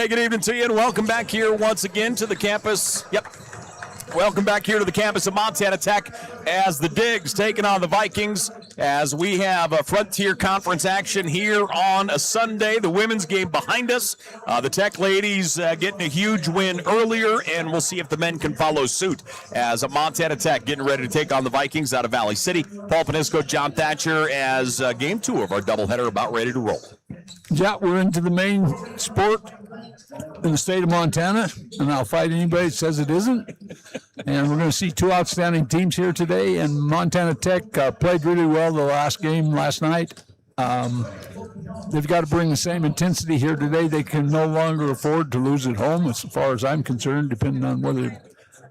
Hey, good evening to you, and welcome back here once again to the campus. Welcome back here to the campus of Montana Tech as the Digs taking on the Vikings as we have a Frontier Conference action here on a Sunday. The women's game behind us. The Tech ladies getting a huge win earlier, and we'll see if the men can follow suit as Montana Tech getting ready to take on the Vikings out of Valley City. Paul Panisco, John Thatcher as game 2 of our doubleheader about ready to roll. Yeah, we're into the main sport in the state of Montana, and I'll fight anybody that says it isn't. And we're going to see two outstanding teams here today, and Montana Tech played really well the last game last night. They've got to bring the same intensity here today. They can no longer afford to lose at home, as far as I'm concerned, depending on whether they're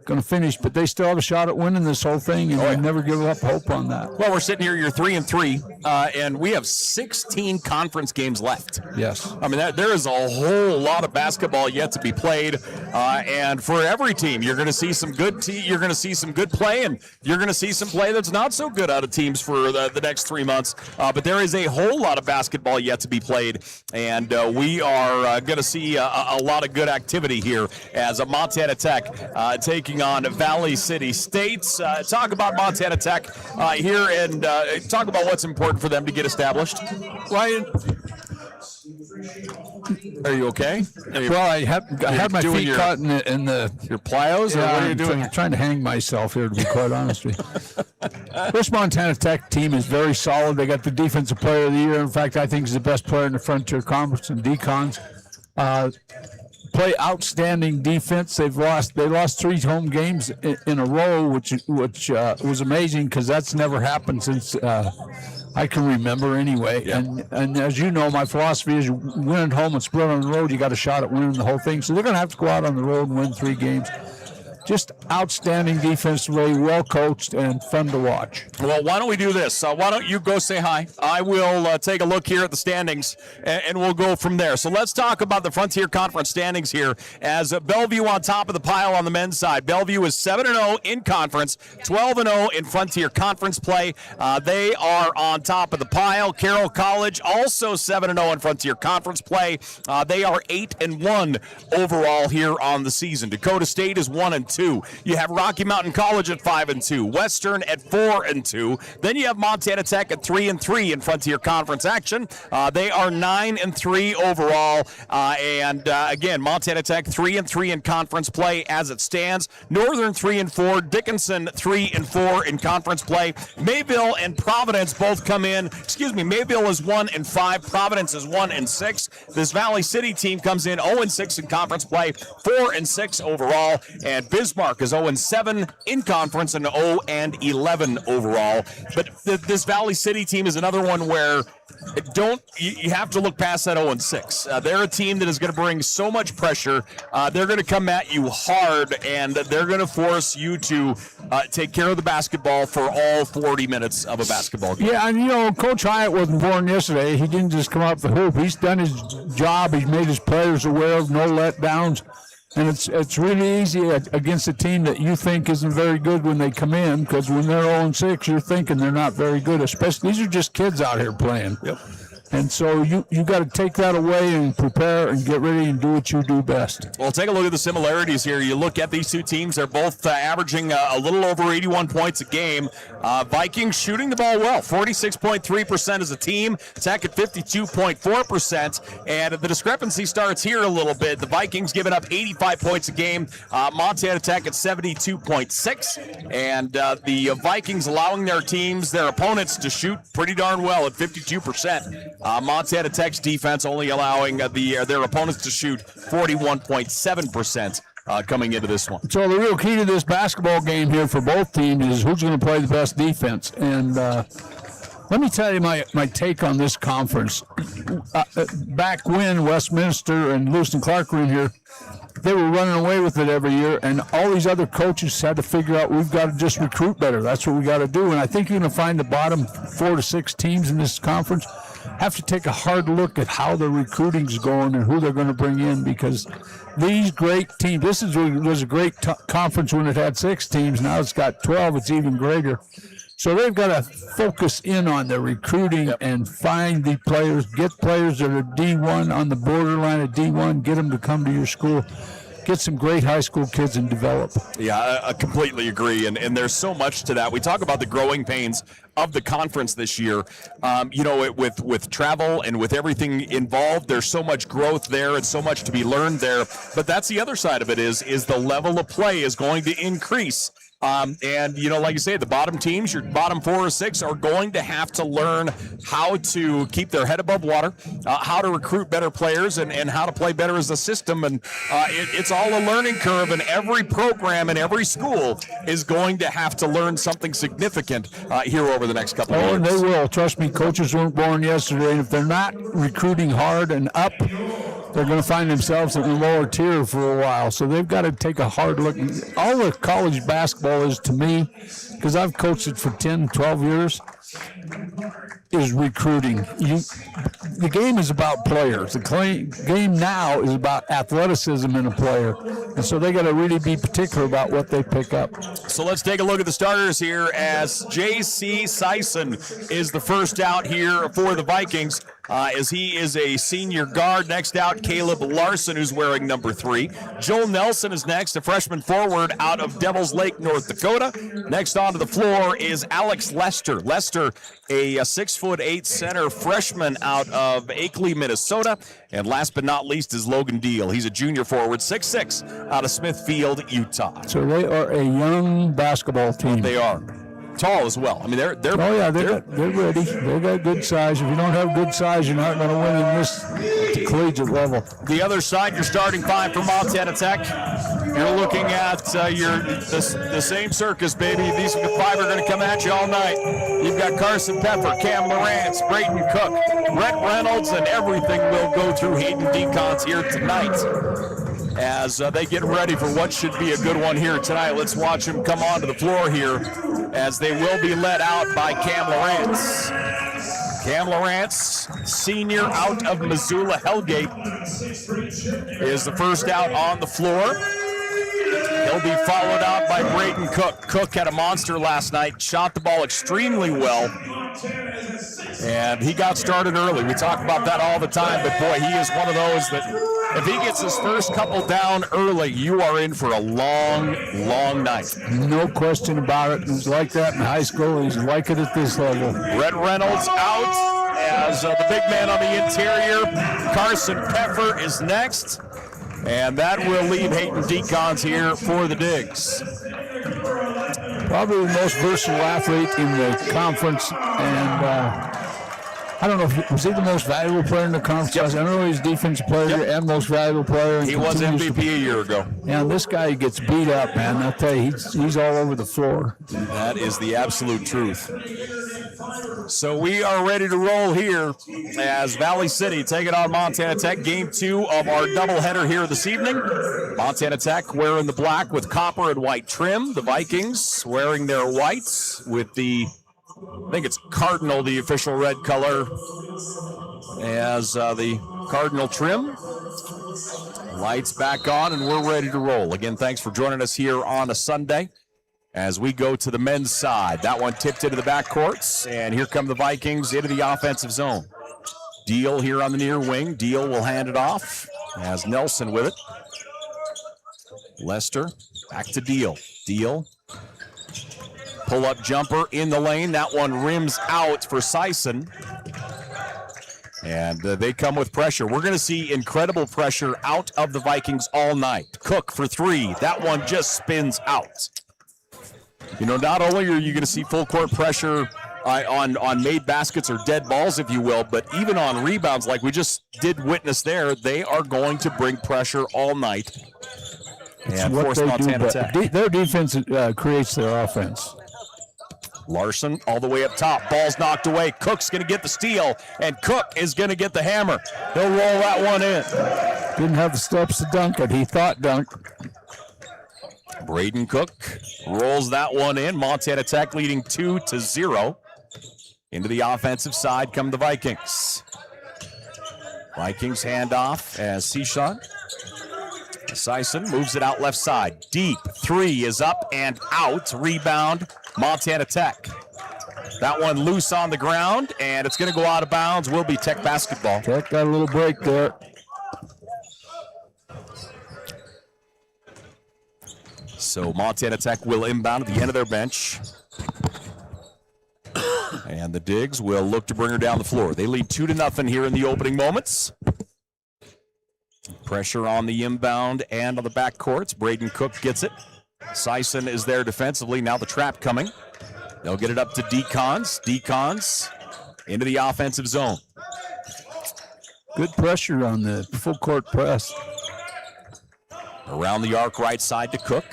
going to finish, but they still have a shot at winning this whole thing, and I never give up hope on that. Well, we're sitting here, you're 3-3, and we have 16 conference games left. Yes. I mean, there is a whole lot of basketball yet to be played, and for every team, you're going to see some good you're going to see some good play, and you're going to see some play that's not so good out of teams for the next 3 months, but there is a whole lot of basketball yet to be played, and we are going to see a lot of good activity here as Montana Tech taking on Valley City States. Talk about Montana Tech here and talk about what's important for them to get established. Ryan, are you okay? Well, I had my feet caught in your plyos, or what are you doing? I'm trying to hang myself here, to be quite honest with you. This Montana Tech team is very solid. They got the defensive player of the year. In fact, I think he's the best player in the Frontier Conference in decons. Play outstanding defense. They lost 3 home games in a row, which was amazing because that's never happened since I can remember anyway. Yeah. And as you know, my philosophy is win at home and split on the road. You got a shot at winning the whole thing. So they're going to have to go out on the road and win 3 games. Just outstanding defensively, well coached, and fun to watch. Well, why don't we do this? Why don't you go say hi? I will take a look here at the standings, and we'll go from there. So let's talk about the Frontier Conference standings here as Bellevue on top of the pile on the men's side. Bellevue is 7-0 in conference, 12-0 in Frontier Conference play. They are on top of the pile. Carroll College also 7-0 in Frontier Conference play. They are 8-1 overall here on the season. Dakota State is 1-2. You have Rocky Mountain College at 5-2, Western at 4-2. Then you have Montana Tech at 3-3 in Frontier Conference action. They are 9-3 overall. Again, Montana Tech 3-3 in conference play as it stands. Northern 3-4, Dickinson 3-4 in conference play. Mayville and Providence both come in. Excuse me, Mayville is 1-5. Providence is 1-6. This Valley City team comes in 0-6 in conference play, 4-6 overall, and Bismarck is 0-7 in conference and 0-11 overall. But this Valley City team is another one where you have to look past that 0-6. They're a team that is going to bring so much pressure. They're going to come at you hard, and they're going to force you to take care of the basketball for all 40 minutes of a basketball game. Yeah, and Coach Hyatt wasn't born yesterday. He didn't just come up the hoop. He's done his job. He's made his players aware of no letdowns. And it's really easy against a team that you think isn't very good when they come in, because when they're 0-6, you're thinking they're not very good. Especially, these are just kids out here playing. Yep. And so you got to take that away and prepare and get ready and do what you do best. Well, take a look at the similarities here. You look at these two teams. They're both averaging a little over 81 points a game. Vikings shooting the ball well, 46.3% as a team. Tech at 52.4%. And the discrepancy starts here a little bit. The Vikings giving up 85 points a game. Montana Tech at 72.6. And the Vikings allowing their opponents to shoot pretty darn well at 52%. Montana Tech's defense only allowing their opponents to shoot 41.7% coming into this one. So the real key to this basketball game here for both teams is who's going to play the best defense. And let me tell you my take on this conference. Back when Westminster and Lewis and Clark were in here, they were running away with it every year, and all these other coaches had to figure out we've got to just recruit better. That's what we got to do. And I think you're going to find the bottom 4 to 6 teams in this conference have to take a hard look at how the recruiting's going and who they're going to bring in, because these great teams, was a great conference when it had 6 teams. Now it's got 12. It's even greater. So they've got to focus in on their recruiting and find the players, get players that are D1 on the borderline of D1, get them to come to your school. Get some great high school kids and develop. Yeah, I completely agree, and there's so much to that. We talk about the growing pains of the conference this year. With travel and with everything involved, there's so much growth there and so much to be learned there. But that's the other side of it is the level of play is going to increase. And like you say, the bottom teams, your bottom 4 or 6, are going to have to learn how to keep their head above water, how to recruit better players, and how to play better as a system. And it's all a learning curve, and every program and every school is going to have to learn something significant here over the next couple of years. And they will. Trust me, coaches weren't born yesterday, and if they're not recruiting hard and up, they're going to find themselves in the lower tier for a while. So they've got to take a hard look. All the college basketball is, to me, because I've coached it for 10, 12 years, is recruiting. The game is about players. The game now is about athleticism in a player. And so they got to really be particular about what they pick up. So let's take a look at the starters here as J.C. Sison is the first out here for the Vikings. As he is a senior guard. Next out, Caleb Larson, who's wearing number 3. Joel Nelson is next, a freshman forward out of Devils Lake, North Dakota. Next onto the floor is Alex Lester. Lester, a 6'8" center freshman out of Akeley, Minnesota. And last but not least is Logan Deal. He's a junior forward, 6'6", out of Smithfield, Utah. So they are a young basketball team. They are. Tall as well. I mean, they're ready. They got good size. If you don't have good size, you're not going to win in this collegiate level. The other side, your starting 5 for Montana Tech. You're looking at the same circus, baby. These 5 are going to come at you all night. You've got Carson Pepper, Cam Lawrence, Brayton Cook, Brett Reynolds, and everything will go through Hayden Decons here tonight as they get ready for what should be a good one here tonight. Let's watch them come onto the floor here as they will be led out by Cam Lawrence. Cam Lawrence, senior out of Missoula Hellgate, is the first out on the floor. He'll be followed out by Brayton Cook. Cook had a monster last night, shot the ball extremely well, and he got started early. We talk about that all the time, but boy, he is one of those that if he gets his first couple down early, you are in for a long, long night. No question about it. He was like that in high school. He's like it at this level. Brett Reynolds out as the big man on the interior. Carson Peffer is next. And that will leave Hayden Decons here for the Digs. Probably the most versatile athlete in the conference, and I don't know if was he the most valuable player in the conference. Yep. I know he's defensive player and most valuable player. He was MVP a year ago. Yeah, this guy gets beat up, man. I'll tell you, he's all over the floor. That is the absolute truth. So we are ready to roll here as Valley City taking on Montana Tech. Game 2 of our doubleheader here this evening. Montana Tech wearing the black with copper and white trim. The Vikings wearing their whites with the, I think it's Cardinal, the official red color, as the Cardinal trim. Lights back on, and we're ready to roll. Again, thanks for joining us here on a Sunday as we go to the men's side. That one tipped into the backcourts, and here come the Vikings into the offensive zone. Deal here on the near wing. Deal will hand it off as Nelson with it. Lester back to Deal. Deal. Pull-up jumper in the lane. That one rims out for Sison. And they come with pressure. We're going to see incredible pressure out of the Vikings all night. Cook for 3. That one just spins out. You know, not only are you going to see full court pressure on made baskets or dead balls, if you will, but even on rebounds like we just did witness there, they are going to bring pressure all night and force Montana Tech. Their defense creates their offense. Larson all the way up top. Ball's knocked away. Cook's going to get the steal, and Cook is going to get the hammer. He'll roll that one in. Didn't have the steps to dunk it. He thought dunk. Braden Cook rolls that one in. Montana Tech leading 2-0. Into the offensive side come the Vikings. Vikings hand off as Sison moves it out left side. Deep. 3 is up and out. Rebound, Montana Tech. That one loose on the ground, and it's going to go out of bounds. Will be Tech basketball. Tech got a little break there. So Montana Tech will inbound at the end of their bench. And the Digs will look to bring her down the floor. They lead 2-0 here in the opening moments. Pressure on the inbound and on the back courts. Braden Cook gets it. Sison is there defensively. Now the trap coming. They'll get it up to Decons. Decons into the offensive zone. Good pressure on the full court press. Around the arc right side to Cook.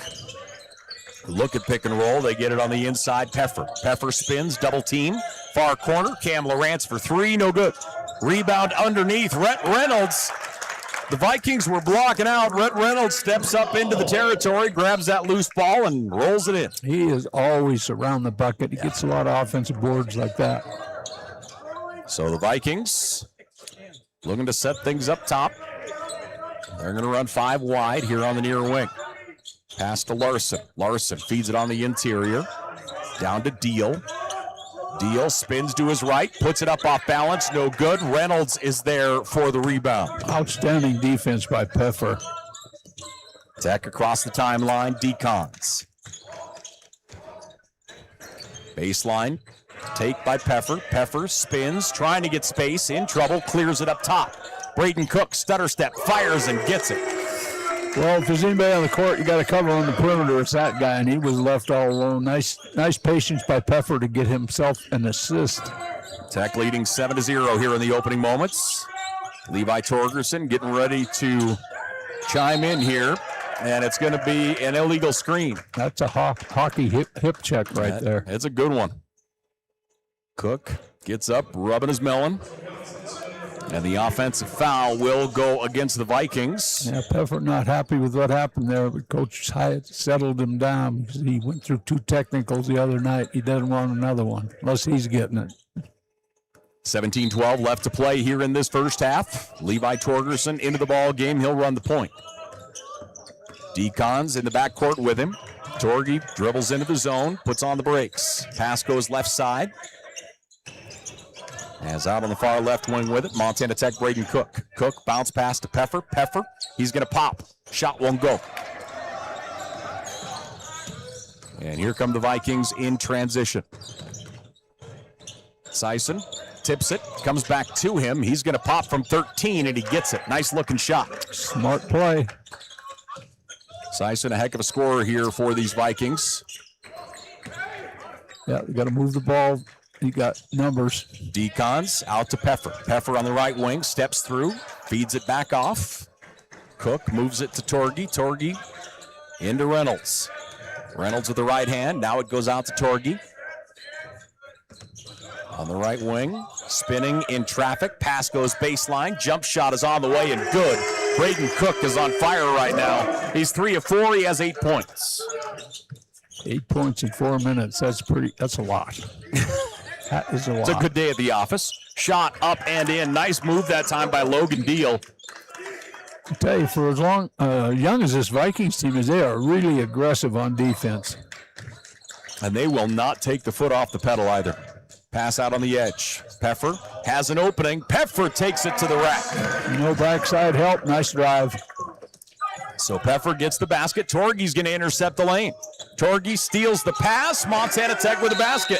Look at pick and roll. They get it on the inside. Peffer spins, double team. Far corner. Cam Lawrence for three. No good. Rebound underneath. Rhett Reynolds. The Vikings were blocking out. Rhett Reynolds steps up into the territory, grabs that loose ball, and rolls it in. He is always around the bucket. He gets a lot of offensive boards like that. So the Vikings looking to set things up top. They're going to run 5 wide here on the near wing. Pass to Larson. Larson feeds it on the interior. Down to Deal. Deal spins to his right, puts it up off balance, no good. Reynolds is there for the rebound. Outstanding defense by Peffer. Tech across the timeline, Decons. Baseline, take by Peffer. Peffer spins, trying to get space, in trouble, clears it up top. Braden Cook, stutter step, fires and gets it. Well, if there's anybody on the court, you got to cover on the perimeter. It's that guy, and he was left all alone. Nice patience by Peffer to get himself an assist. Tech leading 7-0 here in the opening moments. Levi Torgerson getting ready to chime in here, and it's going to be an illegal screen. That's a hockey hip check right there. It's a good one. Cook gets up, rubbing his melon. And the offensive foul will go against the Vikings. Yeah, Peffer not happy with what happened there, but Coach Hyatt settled him down because he went through 2 technicals the other night. He doesn't want another one unless he's getting it. 17-12 left to play here in this first half. Levi Torgerson into the ball game. He'll run the point. Decons in the backcourt with him. Torgy dribbles into the zone, puts on the brakes. Pass goes left side. As out on the far left wing with it, Montana Tech, Braden Cook. Cook bounce pass to Peffer. Peffer, he's going to pop. Shot won't go. And here come the Vikings in transition. Sison tips it, comes back to him. He's going to pop from 13, and he gets it. Nice looking shot. Smart play. Sison, a heck of a scorer here for these Vikings. Yeah, we got to move the ball. You got numbers. Decons out to Peffer. Peffer on the right wing, steps through, feeds it back off. Cook moves it to Torgy. Torgy into Reynolds. Reynolds with the right hand. Now it goes out to Torgy. On the right wing, spinning in traffic. Pass goes baseline. Jump shot is on the way and good. Braden Cook is on fire right now. He's 3 of 4. He has 8 points. 8 points in 4 minutes. That's a lot. That is a lot. It's a good day at the office. Shot up and in. Nice move that time by Logan Deal. I tell you, for as young as this Vikings team is, they are really aggressive on defense. And they will not take the foot off the pedal either. Pass out on the edge. Peffer has an opening. Peffer takes it to the rack. No backside help. Nice drive. So Peffer gets the basket. Torgy's going to intercept the lane. Torgy steals the pass. Montana Tech with the basket.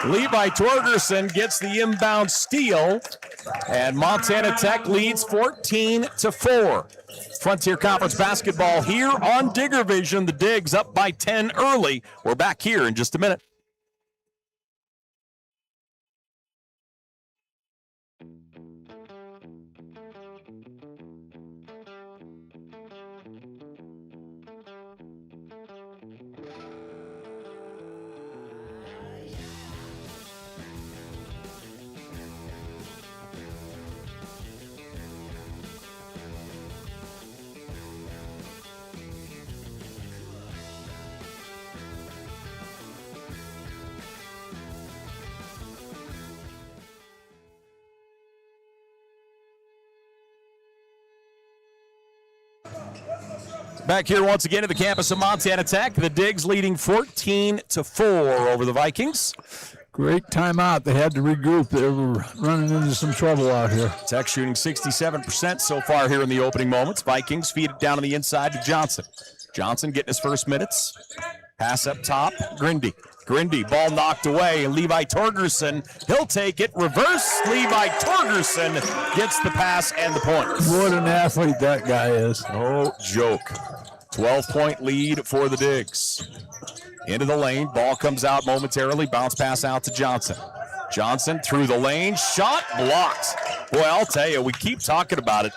Levi Torgerson gets the inbound steal, and Montana Tech leads 14-4. Frontier Conference basketball here on Digger Vision. The Digs up by 10 early. We're back here in just a minute. Back here once again at the campus of Montana Tech. The Digs leading 14-4 over the Vikings. Great timeout. They had to regroup. They were running into some trouble out here. Tech shooting 67% so far here in the opening moments. Vikings feed it down on the inside to Johnson. Johnson getting his first minutes. Pass up top. Grindy. Ball knocked away. And Levi Torgerson, he'll take it. Reverse. Levi Torgerson gets the pass and the point. What an athlete that guy is. No joke. 12-point lead for the Digs. Into the lane. Ball comes out momentarily. Bounce pass out to Johnson. Johnson through the lane. Shot blocked. Boy, I'll tell you, we keep talking about it.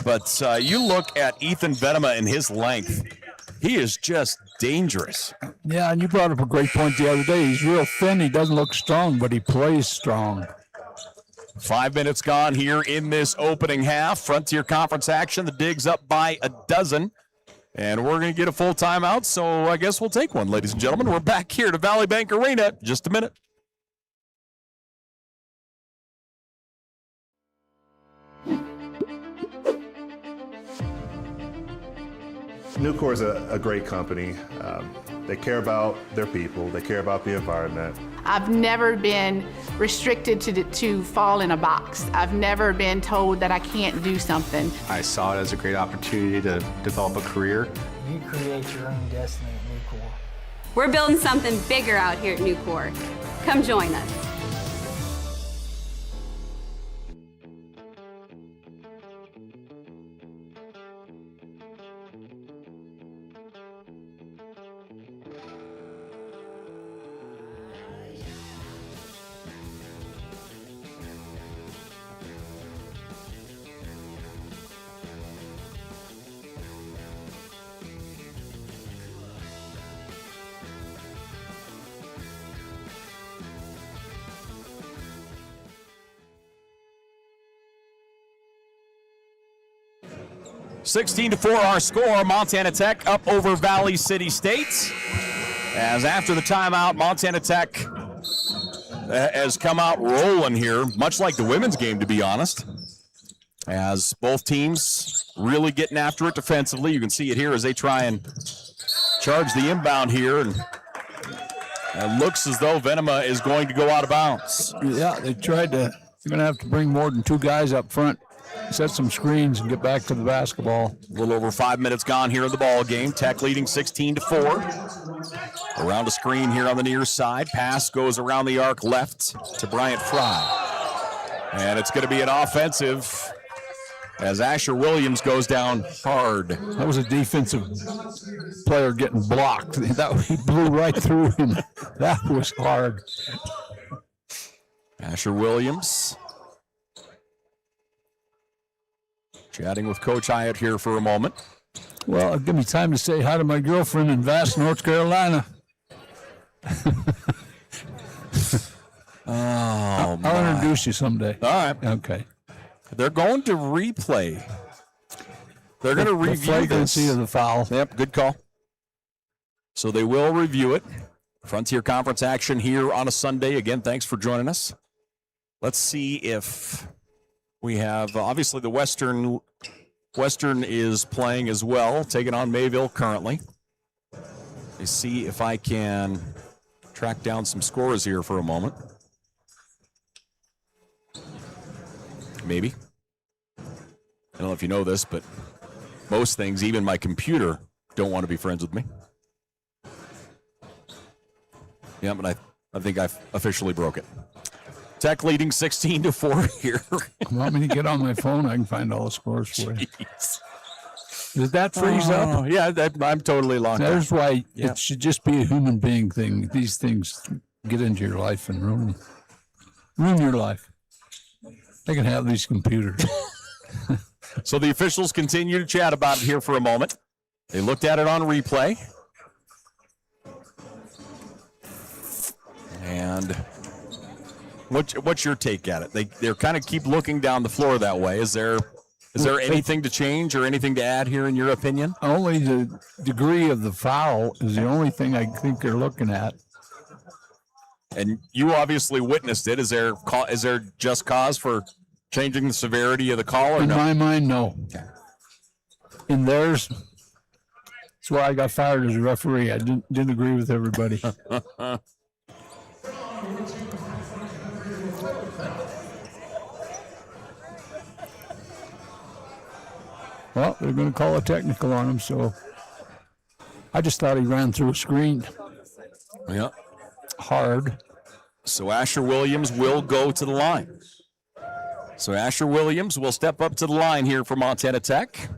But you look at Ethan Venema and his length. He is just dangerous. Yeah, and you brought up a great point the other day. He's real thin. He doesn't look strong, but he plays strong. 5 minutes gone here in this opening half. Frontier Conference action. The Digs up by a dozen. And we're going to get a full timeout, so I guess we'll take one, ladies and gentlemen. We're back here to Valley Bank Arena in just a minute. Nucor is a great company. They care about their people. They care about the environment. I've never been restricted to fall in a box. I've never been told that I can't do something. I saw it as a great opportunity to develop a career. You create your own destiny at Nucor. We're building something bigger out here at Nucor. Come join us. (16-4) our score. Montana Tech up over Valley City State. As after the timeout, Montana Tech has come out rolling here, much like the women's game, to be honest. As both teams really getting after it defensively. You can see it here as they try and charge the inbound here. And it looks as though Venema is going to go out of bounds. Yeah, they tried to. They're going to have to bring more than two guys up front, set some screens, and get back to the basketball. A little over 5 minutes gone here in the ball game. Tech leading 16-4. Around a screen here on the near side. Pass goes around the arc left to Bryant Fry. And it's going to be an offensive as Asher Williams goes down hard. That was a defensive player getting blocked. He blew right through him. That was hard. Asher Williams chatting with Coach Hyatt here for a moment. Well, give me time to say hi to my girlfriend in Vass, North Carolina. I'll introduce you someday. All right. Okay. They're going to replay. They're going to review the flagrancy this. of the foul. Yep, good call. So they will review it. Frontier Conference action here on a Sunday. Again, thanks for joining us. Let's see if we have, obviously the Western is playing as well, taking on Mayville currently. Let me see if I can track down some scores here for a moment. Maybe. I don't know if you know this, but most things, even my computer, don't want to be friends with me. Yeah, but I think I've officially broke it. Tech leading 16-4 here. You want me to get on my phone? I can find all the scores for you. Jeez. Did that freeze up? Yeah, I'm totally locked out. That's why it should just be a human being thing. These things get into your life and ruin your life. They can have these computers. So the officials continue to chat about it here for a moment. They looked at it on replay. And what's your take at it? They kind of keep looking down the floor that way. Is there anything to change or anything to add here in your opinion? Only the degree of the foul is the only thing I think they're looking at. And you obviously witnessed it. Is there just cause for changing the severity of the call or In no? my mind, no. In theirs, that's why I got fired as a referee. I didn't agree with everybody. Well, they're going to call a technical on him, so I just thought he ran through a screen Yeah. hard. So Asher Williams will go to the line. So Asher Williams will step up to the line here for Montana Tech.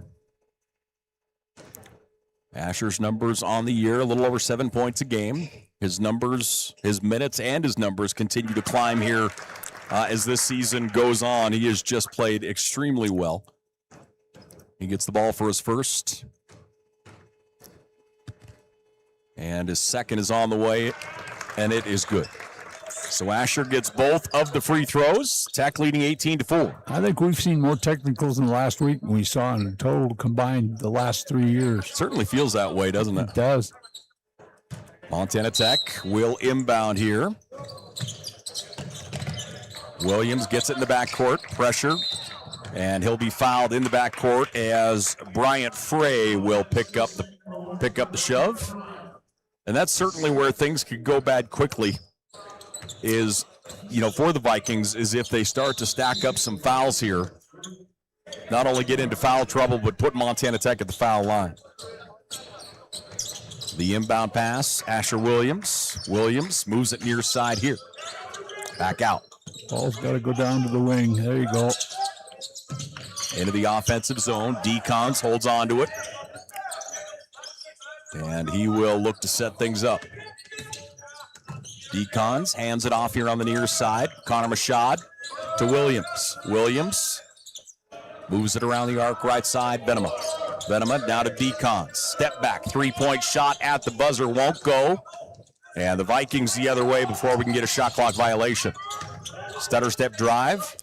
Asher's numbers on the year, a little over 7 points a game. His numbers, his minutes, and his numbers continue to climb here as this season goes on. He has just played extremely well. He gets the ball for his first. And his second is on the way, and it is good. So Asher gets both of the free throws. Tech leading 18-4. I think we've seen more technicals in the last week than we saw in total combined the last 3 years. Certainly feels that way, doesn't it? It does. Montana Tech will inbound here. Williams gets it in the backcourt, pressure, and he'll be fouled in the backcourt as Bryant Frey will pick up the shove. And that's certainly where things could go bad quickly. Is, for the Vikings, is if they start to stack up some fouls here, not only get into foul trouble, but put Montana Tech at the foul line. The inbound pass, Asher Williams. Williams moves it near side here. Back out. Ball's got to go down to the wing. There you go. Into the offensive zone. Decons holds on to it. And he will look to set things up. Decons hands it off here on the near side. Connor Mashad to Williams. Williams moves it around the arc right side. Venema now to Decons. Step back, three-point shot at the buzzer won't go. And the Vikings the other way before we can get a shot clock violation. Stutter step drive.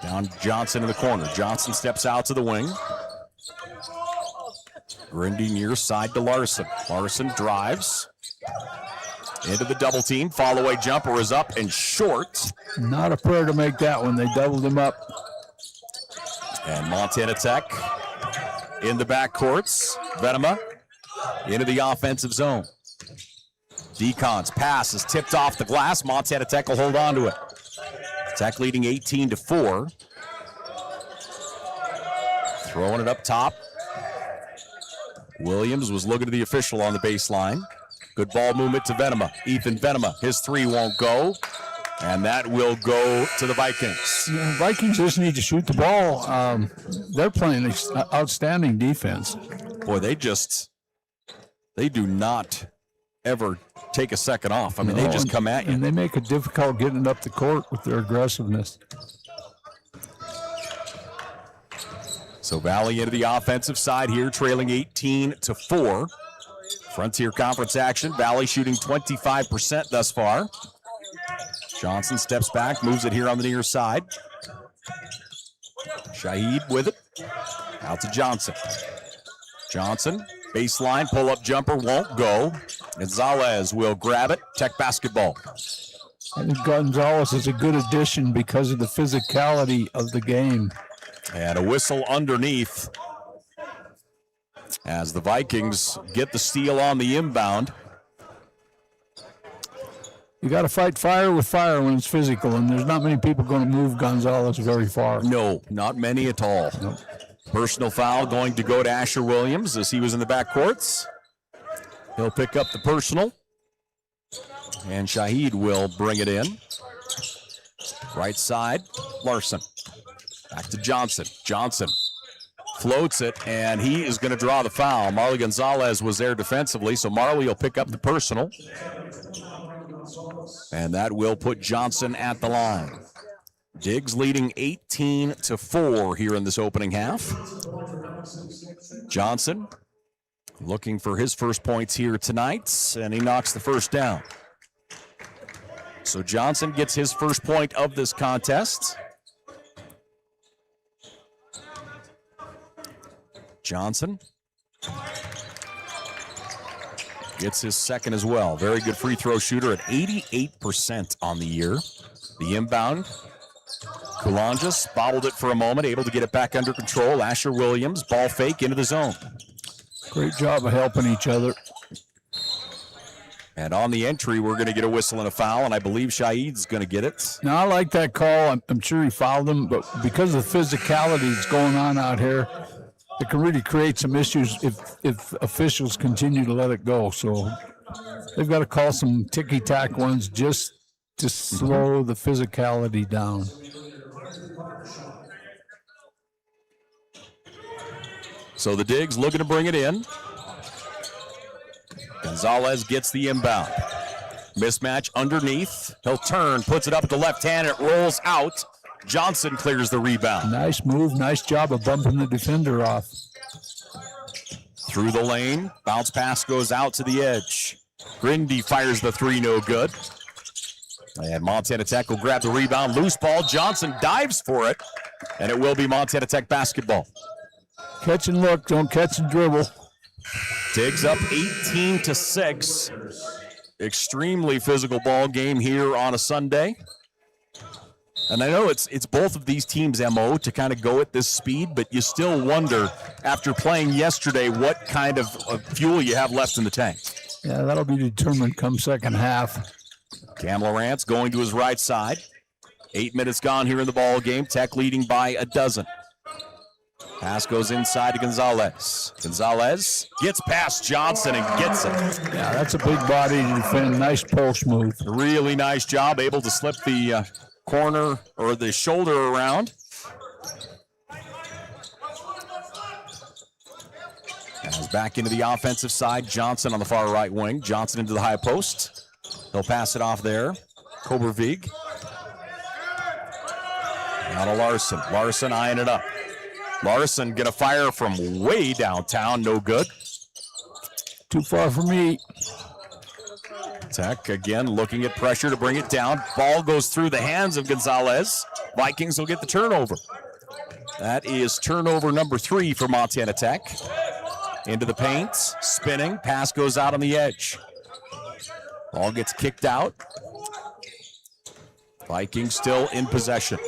Down Johnson in the corner. Johnson steps out to the wing. Grindy near side to Larson. Larson drives. Into the double team. Fall away jumper is up and short. Not a prayer to make that one. They doubled him up. And Montana Tech in the backcourts. Venema into the offensive zone. Decon's pass is tipped off the glass. Montana Tech will hold on to it. Tech leading 18-4. Throwing it up top. Williams was looking to the official on the baseline. Good ball movement to Venema. Ethan Venema. His three won't go. And that will go to the Vikings. Yeah, Vikings just need to shoot the ball. They're playing outstanding defense. Boy, they do not ever take a second off. I mean, they just come at you. And they make it difficult getting up the court with their aggressiveness. So Valley into the offensive side here, trailing 18-4. Frontier Conference action. Valley shooting 25% thus far. Johnson steps back, moves it here on the near side. Shaheed with it. Out to Johnson. Johnson, baseline, pull-up jumper, won't go. Gonzalez will grab it. Tech basketball. I think Gonzalez is a good addition because of the physicality of the game. And a whistle underneath as the Vikings get the steal on the inbound. You got to fight fire with fire when it's physical, and there's not many people going to move Gonzalez very far. No, not many at all. Nope. Personal foul going to go to Asher Williams as he was in the backcourts. He'll pick up the personal. And Shaheed will bring it in. Right side, Larson. Back to Johnson. Johnson floats it, and he is going to draw the foul. Marley Gonzalez was there defensively, so Marley will pick up the personal. And that will put Johnson at the line. Diggs leading 18-4 here in this opening half. Johnson looking for his first points here tonight, and he knocks the first down. So Johnson gets his first point of this contest. Johnson gets his second as well. Very good free throw shooter at 88% on the year. The inbound. Kulanjas bobbled it for a moment, able to get it back under control. Asher Williams, ball fake into the zone. Great job of helping each other. And on the entry, we're going to get a whistle and a foul, and I believe Shaheed's going to get it. Now, I like that call. I'm sure he fouled him, but because of the physicality that's going on out here, it can really create some issues if officials continue to let it go. So they've got to call some ticky-tack ones just to slow the physicality down. So the Digs looking to bring it in. Gonzalez gets the inbound. Mismatch underneath. He'll turn, puts it up with the left hand. It rolls out. Johnson clears the rebound. Nice move. Nice job of bumping the defender off. Through the lane. Bounce pass goes out to the edge. Grindy fires the three, no good. And Montana Tech will grab the rebound. Loose ball. Johnson dives for it. And it will be Montana Tech basketball. Catch and look. Don't catch and dribble. Digs up 18-6. Extremely physical ball game here on a Sunday. And I know it's both of these teams' MO to kind of go at this speed, but you still wonder, after playing yesterday, what kind of fuel you have left in the tank. Yeah, that'll be determined come second half. Cam Lawrence going to his right side. 8 minutes gone here in the ball game. Tech leading by a dozen. Pass goes inside to Gonzalez. Gonzalez gets past Johnson and gets it. Yeah, that's a big body to defend. Nice post move. Really nice job, able to slip the corner or the shoulder around. As back into the offensive side, Johnson on the far right wing. Johnson into the high post. He'll pass it off there. Kobervig. Now to Larson. Larson eyeing it up. Larson gonna fire from way downtown, no good. Too far for me. Tech again looking at pressure to bring it down. Ball goes through the hands of Gonzalez. Vikings will get the turnover. That is turnover number 3 for Montana Tech. Into the paint, spinning, pass goes out on the edge. Ball gets kicked out. Vikings still in possession.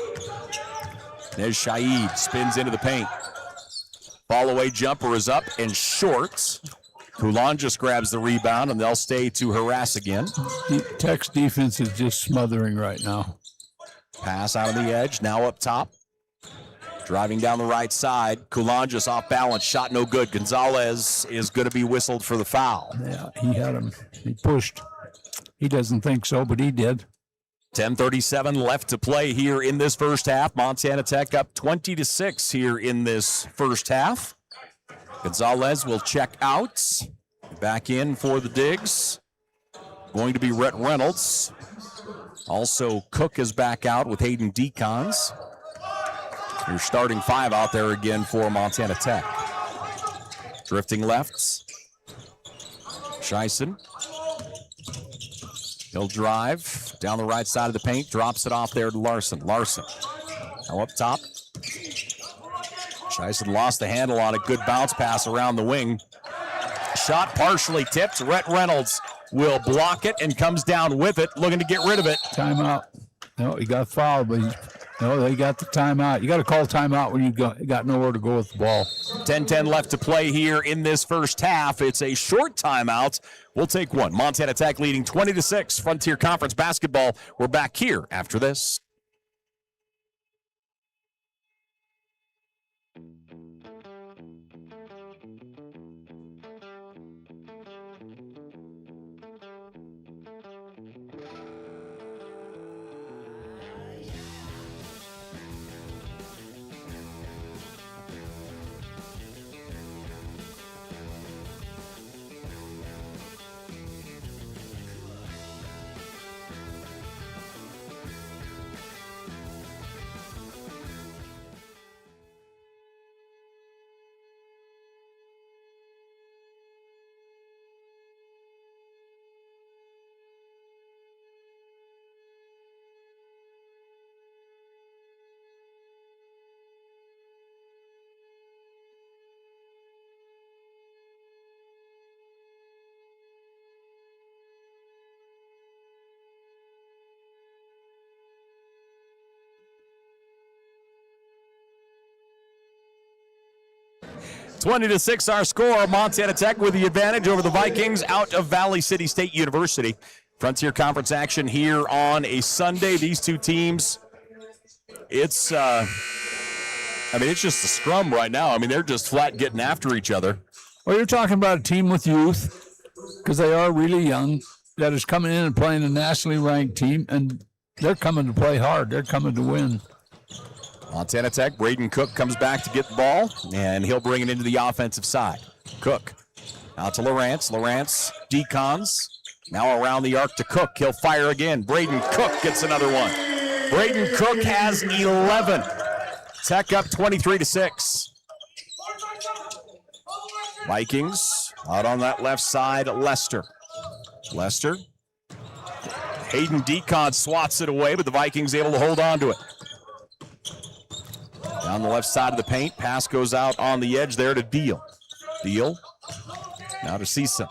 There's Shaheed, spins into the paint. Ball away jumper is up and short. Coulon just grabs the rebound, and they'll stay to harass again. Tech's defense is just smothering right now. Pass out on the edge, now up top. Driving down the right side. Coulon just off balance, shot no good. Gonzalez is going to be whistled for the foul. Yeah, he had him. He pushed. He doesn't think so, but he did. 10:37 left to play here in this first half. Montana Tech up 20-6 here in this first half. Gonzalez will check out. Back in for the Digs. Going to be Rhett Reynolds. Also, Cook is back out with Hayden Decons. Your starting 5 out there again for Montana Tech. Drifting lefts. Scheisen. He'll drive down the right side of the paint, drops it off there to Larson. Larson now up top. Scheisen lost the handle on it. Good bounce pass around the wing. Shot partially tipped. Rhett Reynolds will block it and comes down with it, looking to get rid of it. Timeout. No, he got fouled, but they got the timeout. You got to call timeout when you got nowhere to go with the ball. 10-10 left to play here in this first half. It's a short timeout. We'll take one. Montana Tech leading 20-6. Frontier Conference basketball. We're back here after this. 20-6 our score. Montana Tech with the advantage over the Vikings out of Valley City State University. Frontier Conference action here on a Sunday. These two teams, it's just a scrum right now. I mean, they're just flat getting after each other. Well, you're talking about a team with youth, because they are really young, that is coming in and playing a nationally ranked team, and they're coming to play hard. They're coming to win. Montana Tech, Braden Cook comes back to get the ball, and he'll bring it into the offensive side. Cook out to Lawrence. Lawrence decons. Now around the arc to Cook. He'll fire again. Braden Cook gets another one. Braden Cook has 11. Tech up 23-6. Vikings out on that left side, Lester. Lester. Hayden Decon swats it away, but the Vikings able to hold on to it. Down the left side of the paint, pass goes out on the edge there to Deal. Deal, now to Season.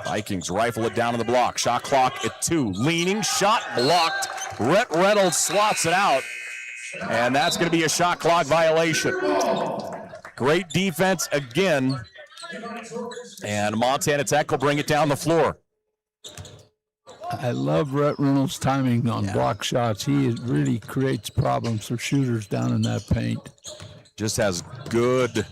Vikings rifle it down in the block. Shot clock at 2. Leaning, shot blocked. Rhett Reynolds swats it out, and that's going to be a shot clock violation. Great defense again, and Montana Tech will bring it down the floor. I love Rhett Reynolds' timing on block shots. He really creates problems for shooters down in that paint. Just has good,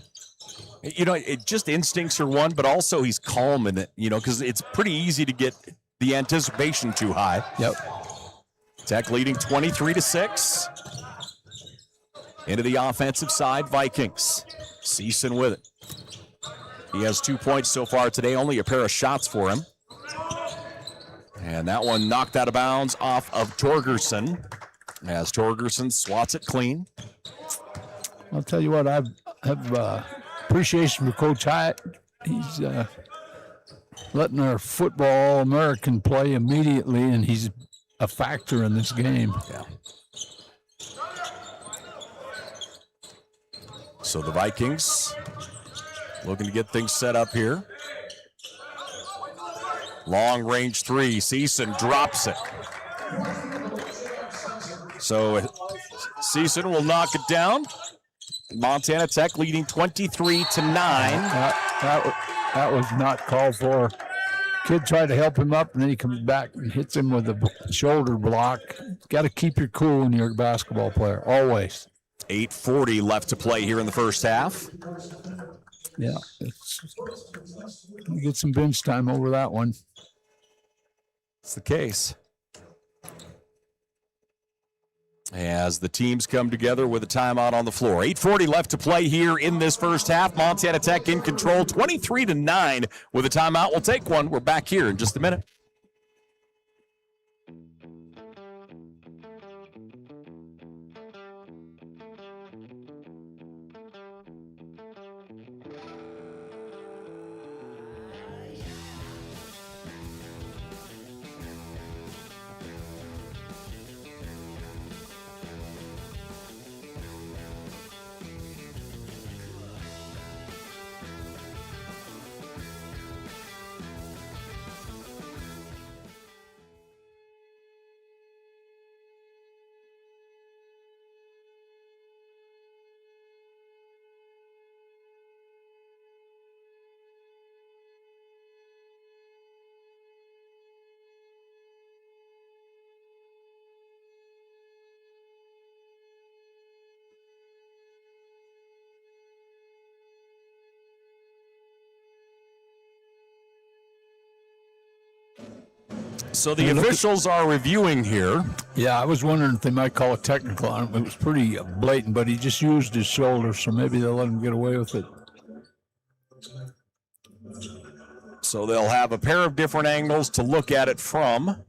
it just instincts are one, but also he's calm in it, because it's pretty easy to get the anticipation too high. Yep. Tech leading 23-6. Into the offensive side, Vikings. Season with it. He has 2 points so far today, only a pair of shots for him. And that one knocked out of bounds off of Torgerson, as Torgerson swats it clean. I'll tell you what, I have appreciation for Coach Hyatt. He's letting our football All-American play immediately, and he's a factor in this game. Yeah. So the Vikings looking to get things set up here. Long range 3. Season drops it. So Season will knock it down. Montana Tech leading 23-9. That was not called for. Kid tried to help him up, and then he comes back and hits him with a shoulder block. Got to keep your cool when you're a basketball player, always. 8:40 left to play here in the first half. Yeah, we get some bench time over that one. It's the case. As the teams come together with a timeout on the floor. 8:40 left to play here in this first half. Montana Tech in control, 23-9 with a timeout. We'll take one. We're back here in just a minute. So the officials are reviewing here. Yeah, I was wondering if they might call a technical on him. It was pretty blatant, but he just used his shoulder, so maybe they'll let him get away with it. So they'll have a pair of different angles to look at it from.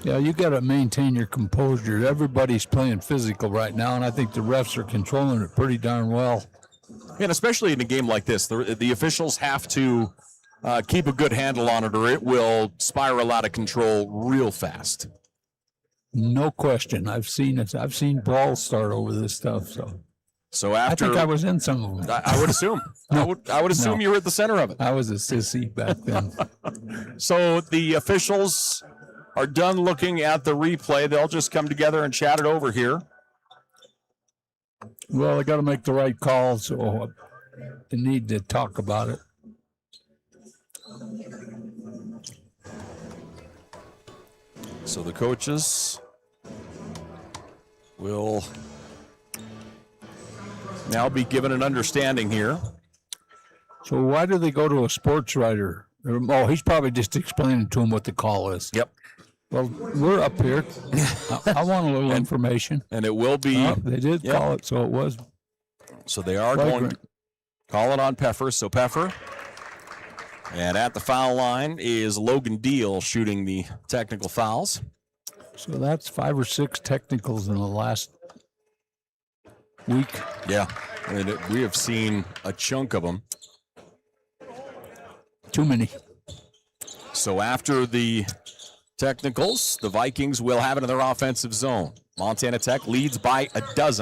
Yeah, you got to maintain your composure. Everybody's playing physical right now, and I think the refs are controlling it pretty darn well. And especially in a game like this, the officials have to keep a good handle on it, or it will spiral out of control real fast. No question. I've seen it. I've seen brawls start over this stuff. So after, I think I was in some of them. I would assume. I would assume you were at the center of it. I was a sissy back then. So the officials are done looking at the replay. They'll just come together and chat it over here. Well, they got to make the right call, so they need to talk about it. So the coaches will now be given an understanding here. So why do they go to a sports writer? Oh, he's probably just explaining to him what the call is. Yep. Well, we're up here. I want a little information. And it will be. They did call it, so it was. So they are going flagrant. to call it on Peffer. So Peffer. And at the foul line is Logan Deal shooting the technical fouls. So that's 5 or 6 technicals in the last week. Yeah. And we have seen a chunk of them. Too many. So after the technicals, the Vikings will have it in their offensive zone. Montana Tech leads by 12.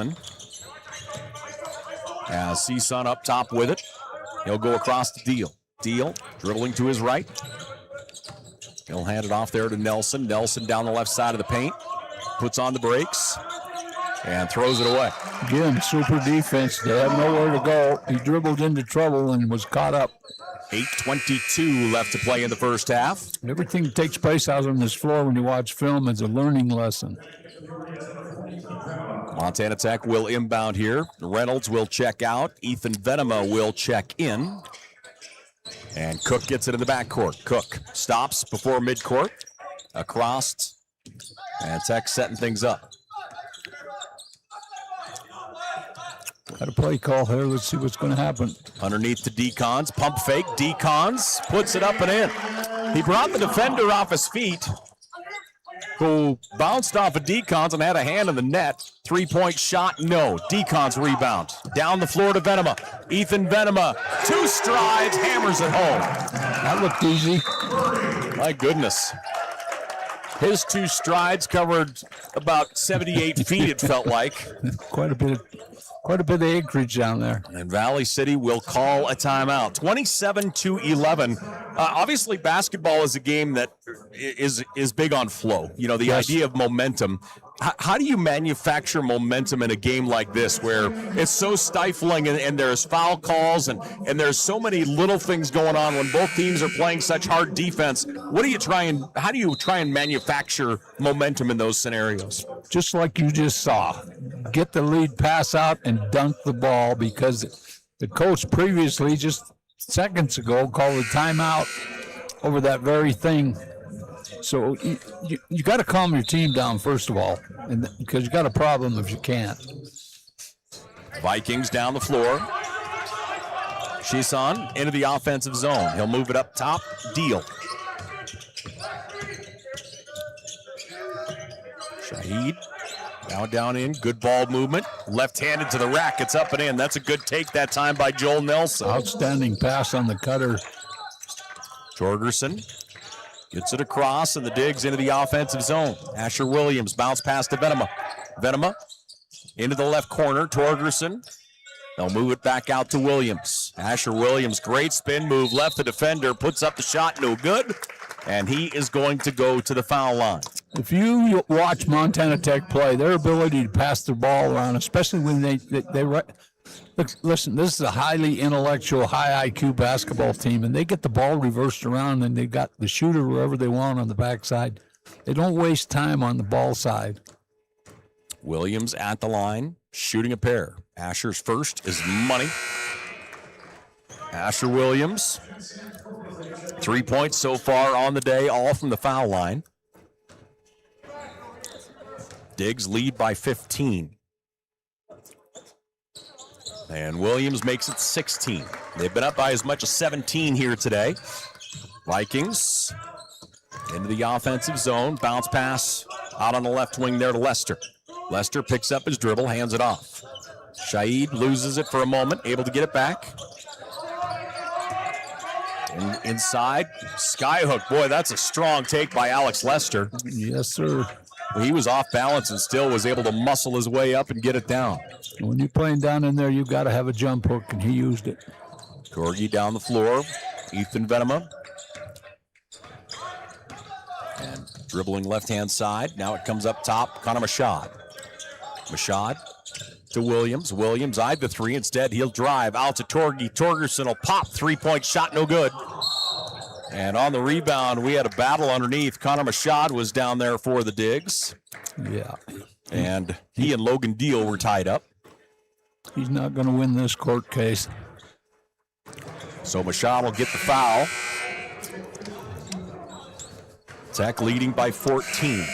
As CSUN up top with it. He'll go across to Deal. Deal dribbling to his right. He'll hand it off there to Nelson. Nelson down the left side of the paint. Puts on the brakes and throws it away. Again, super defense. They have nowhere to go. He dribbled into trouble and was caught up. 8:22 left to play in the first half. Everything that takes place out on this floor when you watch film is a learning lesson. Montana Tech will inbound here. Reynolds will check out. Ethan Venema will check in. And Cook gets it in the backcourt. Cook stops before midcourt. Across. And Tech setting things up. Got a play call here. Let's see what's going to happen. Underneath to Decons. Pump fake. Decons puts it up and in. He brought the defender off his feet, who bounced off of Decons and had a hand in the net. 3-point shot, no. Decons rebound. Down the floor to Venema. Ethan Venema, 2 strides, hammers it home. That looked easy. My goodness. His 2 strides covered about 78 feet, it felt like. Quite a bit of acreage down there. And Valley City will call a timeout. 27-11. Obviously, basketball is a game that is big on flow. You know, the idea of momentum. How do you manufacture momentum in a game like this where it's so stifling and there's foul calls and there's so many little things going on when both teams are playing such hard defense? How do you try and manufacture momentum in those scenarios? Just like you just saw. Get the lead pass out and dunk the ball, because the coach previously, just seconds ago, called a timeout over that very thing. So you got to calm your team down, first of all, and because you got a problem if you can't. Vikings down the floor. Chiasson into the offensive zone. He'll move it up top. Deal. Shahid now down in. Good ball movement. Left-handed to the rack. It's up and in. That's a good take that time by Joel Nelson. Outstanding pass on the cutter. Jorgerson gets it across, and the digs into the offensive zone. Asher Williams bounce pass to Venema. Venema into the left corner. Torgerson. They'll move it back out to Williams. Asher Williams, great spin move. Left the defender, puts up the shot, no good. And he is going to go to the foul line. If you watch Montana Tech play, their ability to pass the ball around, especially when they listen, this is a highly intellectual, high IQ basketball team, and they get the ball reversed around, and they got the shooter wherever they want on the backside. They don't waste time on the ball side. Williams at the line, shooting a pair. Asher's first is money. Asher Williams, 3 points so far on the day, all from the foul line. Diggs lead by 15. And Williams makes it 16. They've been up by as much as 17 here today. Vikings into the offensive zone. Bounce pass out on the left wing there to Lester. Lester picks up his dribble, hands it off. Shahid loses it for a moment, able to get it back. And inside, skyhook. Boy, that's a strong take by Alex Lester. Yes, sir. He was off balance and still was able to muscle his way up and get it down. When you're playing down in there, you've got to have a jump hook, and he used it. Corgi down the floor. Ethan Venema. And dribbling left-hand side. Now it comes up top. Connor Mashad. Mashad to Williams. Williams eyed the three. Instead, he'll drive out to Torgy. Torgerson will pop. Three-point shot, no good. And on the rebound, we had a battle underneath. Connor Mashad was down there for the digs. Yeah. And he and Logan Deal were tied up. He's not going to win this court case. So Mashad will get the foul. Tech leading by 14.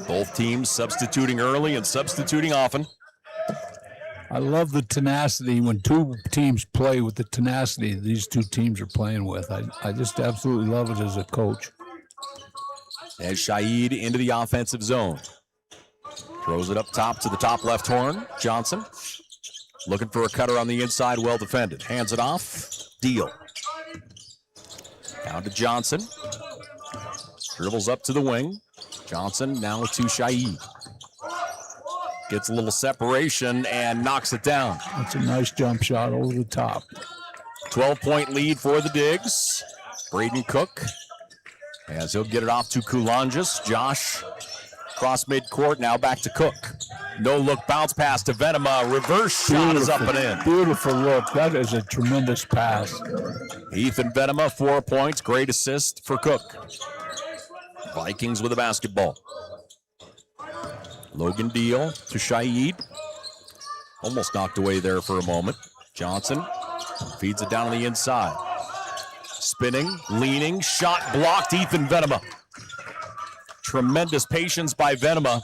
Both teams substituting early and substituting often. I love the tenacity when two teams play with the tenacity these two teams are playing with. I just absolutely love it as a coach. As Shaid into the offensive zone. Throws it up top to the top left horn. Johnson looking for a cutter on the inside, well defended. Hands it off. Deal. Down to Johnson. Dribbles up to the wing. Johnson now to Shaid. Gets a little separation and knocks it down. That's a nice jump shot over the top. 12-point lead for the Digs. Braden Cook, as he'll get it off to Kulonjis. Josh, cross midcourt, now back to Cook. No look bounce pass to Venema. Reverse shot is up and in. Beautiful look. That is a tremendous pass. Ethan Venema, 4 points. Great assist for Cook. Vikings with a basketball. Logan Deal to Shaid. Almost knocked away there for a moment. Johnson feeds it down on the inside. Spinning, leaning, shot blocked. Ethan Venema. Tremendous patience by Venema.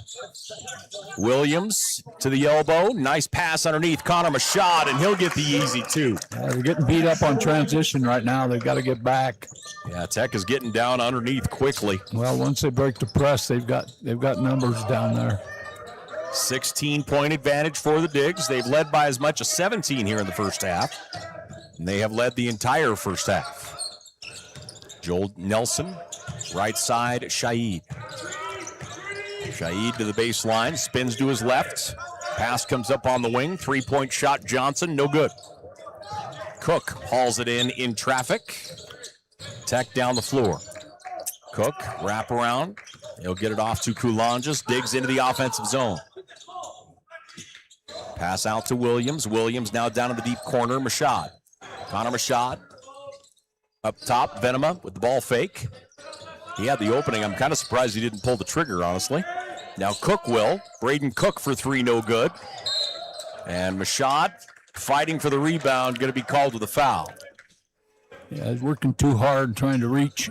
Williams to the elbow. Nice pass underneath. Connor Mashad, and he'll get the easy two. They're getting beat up on transition right now. They've got to get back. Yeah, Tech is getting down underneath quickly. Well, once they break the press, they've got numbers down there. 16-point advantage for the Digs. They've led by as much as 17 here in the first half. And they have led the entire first half. Joel Nelson, right side, Shaid. Shaid to the baseline, spins to his left. Pass comes up on the wing. 3-point shot, Johnson, no good. Cook hauls it in traffic. Tech down the floor. Cook, wrap around. He'll get it off to Kulonjis. Digs into the offensive zone. Pass out to Williams. Williams now down in the deep corner. Mashad. Connor Mashad. Up top, Venema with the ball fake. He had the opening. I'm kind of surprised he didn't pull the trigger, honestly. Now Cook will. Braden Cook for three, no good. And Mashad fighting for the rebound, going to be called with a foul. Yeah, he's working too hard trying to reach.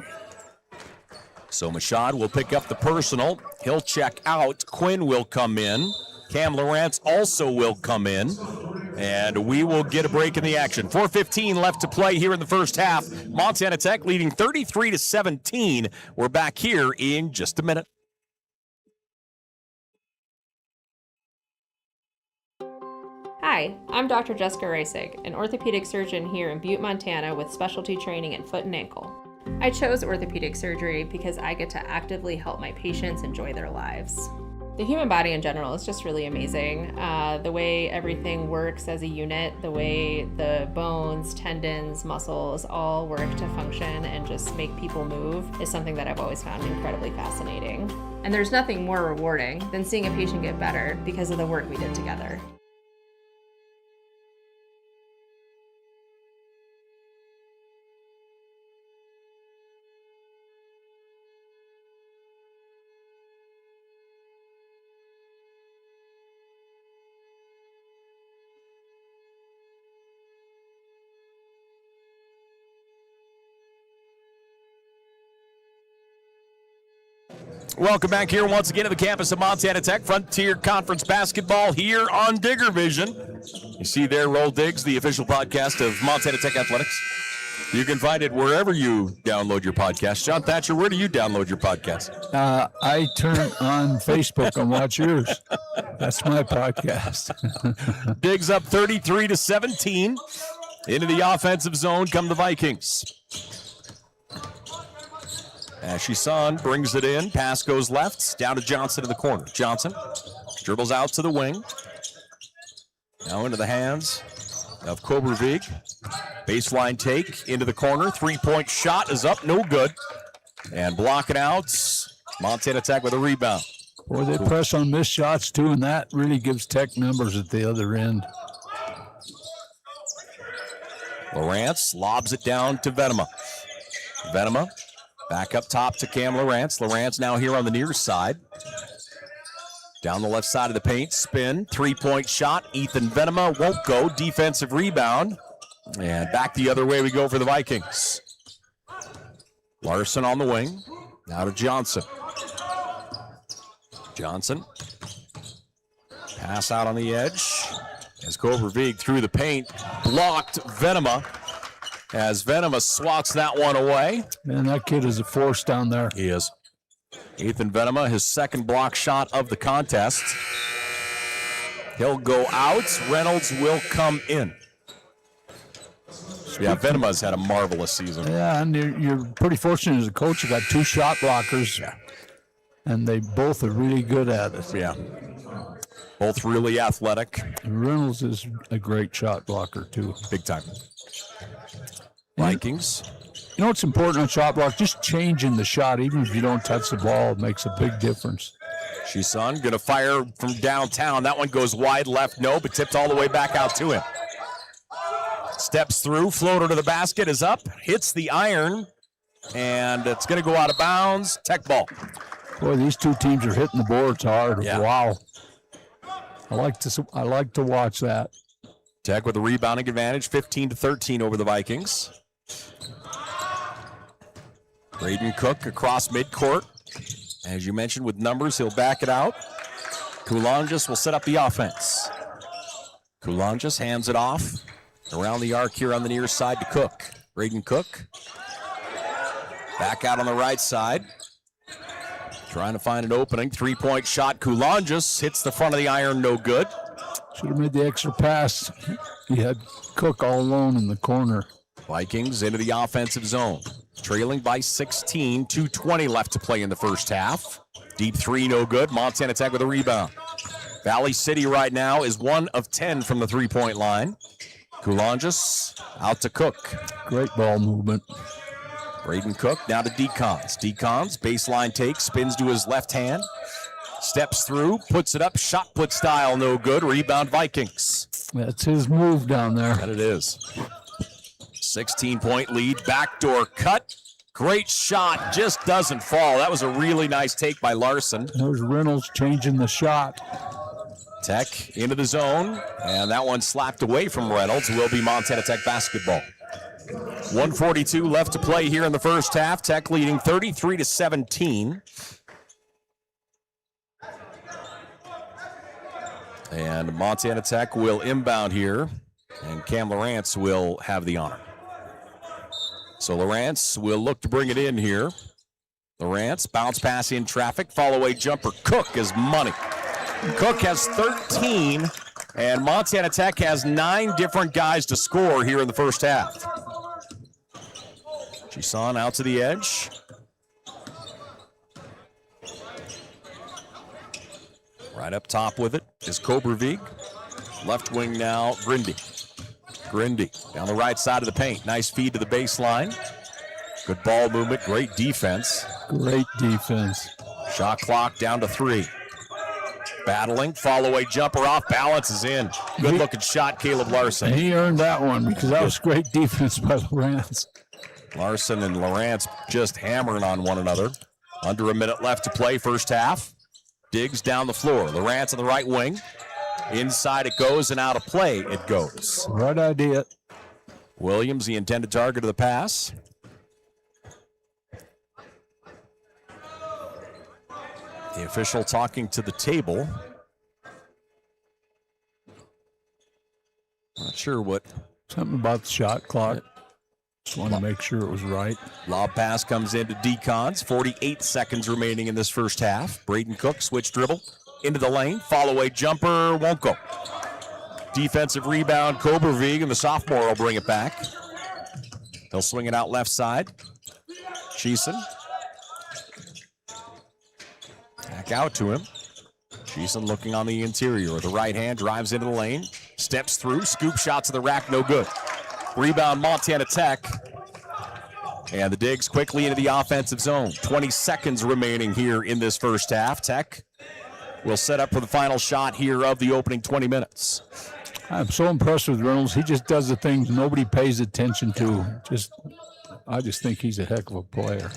So Mashad will pick up the personal. He'll check out. Quinn will come in. Cam Lawrence also will come in. And we will get a break in the action. 4:15 left to play here in the first half. Montana Tech leading 33-17. We're back here in just a minute. Hi, I'm Dr. Jessica Reisig, an orthopedic surgeon here in Butte, Montana with specialty training in foot and ankle. I chose orthopedic surgery because I get to actively help my patients enjoy their lives. The human body in general is just really amazing. The way everything works as a unit, the way the bones, tendons, muscles all work to function and just make people move is something that I've always found incredibly fascinating. And there's nothing more rewarding than seeing a patient get better because of the work we did together. Welcome back here once again to the campus of Montana Tech. Frontier Conference basketball here on Digger Vision. You see there, Roll Diggs, the official podcast of Montana Tech Athletics. You can find it wherever you download your podcast. John Thatcher, where do you download your podcast? I turn on Facebook and watch yours. That's my podcast. Diggs up 33-17. Into the offensive zone come the Vikings. Ashisan brings it in. Pass goes left. Down to Johnson in the corner. Johnson dribbles out to the wing. Now into the hands of Kobervig. Baseline take into the corner. 3-point shot is up. No good. And block it out. Montana Tech with a rebound. Boy, they press on missed shots too, and that really gives Tech numbers at the other end. Lawrence lobs it down to Venema. Venema back up top to Cam Lawrence. Lawrence now here on the near side. Down the left side of the paint, spin, three-point shot. Ethan Venema won't go. Defensive rebound. And back the other way we go for the Vikings. Larson on the wing. Now to Johnson. Johnson. Pass out on the edge. As Kobervig through the paint. Blocked Venema. As Venema swats that one away. Man, that kid is a force down there. He is. Ethan Venema, his second block shot of the contest. He'll go out. Reynolds will come in. Yeah, Venema's had a marvelous season. Yeah, and you're pretty fortunate as a coach. You got two shot blockers, and they both are really good at it. Yeah. Both really athletic. Reynolds is a great shot blocker, too. Big time. Vikings. You know what's important on shot block? Just changing the shot, even if you don't touch the ball, it makes a big difference. Chiasson going to fire from downtown. That one goes wide left, no, but tipped all the way back out to him. Steps through, floater to the basket is up, hits the iron, and it's going to go out of bounds. Tech ball. Boy, these two teams are hitting the boards hard. Yeah. Wow. I like to watch that. Tech with a rebounding advantage, 15-13 over the Vikings. Braden Cook across midcourt. As you mentioned, with numbers, he'll back it out. Koulangas will set up the offense. Koulangas hands it off. Around the arc here on the near side to Cook. Braden Cook. Back out on the right side. Trying to find an opening. Three-point shot. Koulangas hits the front of the iron, no good. Should have made the extra pass. He had Cook all alone in the corner. Vikings into the offensive zone. Trailing by 16. 2:20 left to play in the first half. Deep three, no good. Montana Tech with a rebound. Valley City right now is 1 of 10 from the three-point line. Koulangas out to Cook. Great ball movement. Braden Cook now to Decons. Decons, baseline take, spins to his left hand. Steps through, puts it up, shot put style, no good. Rebound Vikings. That's his move down there. That it is. 16-point lead, backdoor cut. Great shot, just doesn't fall. That was a really nice take by Larson. There's Reynolds changing the shot. Tech into the zone, and that one slapped away from Reynolds. Will be Montana Tech basketball. 1:42 left to play here in the first half. Tech leading 33-17. And Montana Tech will inbound here, and Cam Lawrence will have the honor. So Lawrence will look to bring it in here. Lawrence, bounce pass in traffic, follow-away jumper. Cook is money. Cook has 13, and Montana Tech has 9 different guys to score here in the first half. Chiasson out to the edge. Right up top with it is Kobervig. Left wing now, Grindy. Grindy down the right side of the paint. Nice feed to the baseline. Good ball movement, great defense. Great defense. Shot clock down to 3. Battling, follow-away jumper off, balance is in. Good-looking shot, Caleb Larson. And he earned that one because that was great defense by Lawrence. Larson and Lawrence just hammering on one another. Under a minute left to play, first half. Diggs down the floor. Lawrence on the right wing. Inside it goes, and out of play it goes. Right idea. Williams, the intended target of the pass. The official talking to the table. Not sure what. Something about the shot clock. Just want to make sure it was right. Lob pass comes into Decons. 48 seconds remaining in this first half. Braden Cook, switch dribble into the lane. Follow-away jumper, won't go. Defensive rebound, Kobervig, and the sophomore will bring it back. He'll swing it out left side. Chiasson. Back out to him. Chiasson looking on the interior with the right hand, drives into the lane, steps through, scoop shot to the rack, no good. Rebound Montana Tech. And the Diggs quickly into the offensive zone. 20 seconds remaining here in this first half. Tech will set up for the final shot here of the opening 20 minutes. I'm so impressed with Reynolds. He just does the things nobody pays attention to. I just think he's a heck of a player.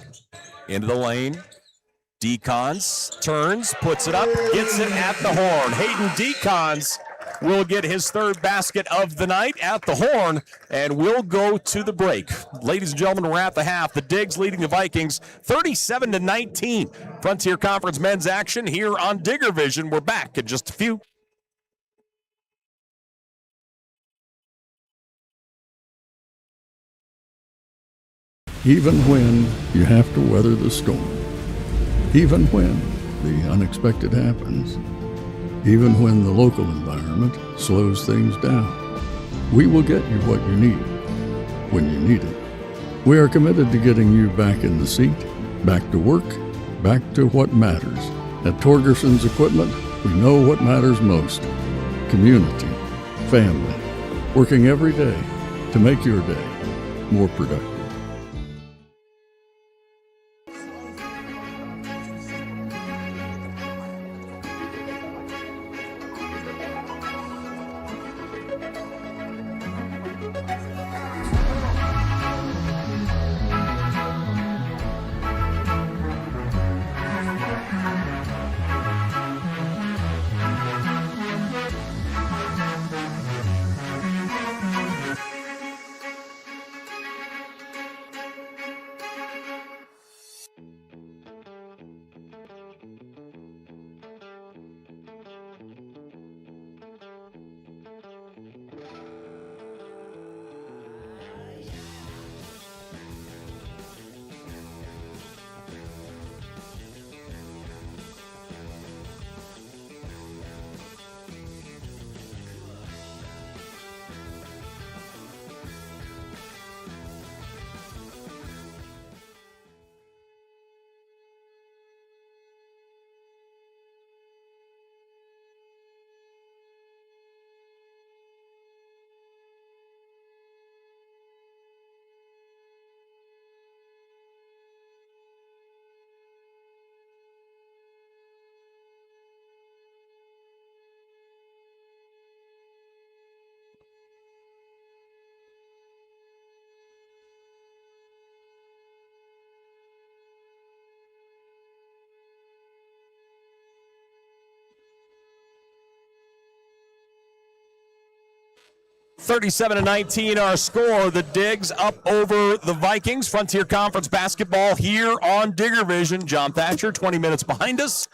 Into the lane. Decons turns, puts it up, gets it at the horn. Hayden Decons will get his third basket of the night at the horn, and we'll go to the break. Ladies and gentlemen, we're at the half. The Digs leading the Vikings 37-19. Frontier Conference men's action here on Digger Vision. We're back in just a few. Even when you have to weather the storm, even when the unexpected happens, even when the local environment slows things down, we will get you what you need when you need it. We are committed to getting you back in the seat, back to work, back to what matters. At Torgerson's Equipment, we know what matters most: community, family, working every day to make your day more productive. (37-19) our score. The Digs up over the Vikings. Frontier Conference basketball here on Digger Vision. John Thatcher, 20 minutes behind us.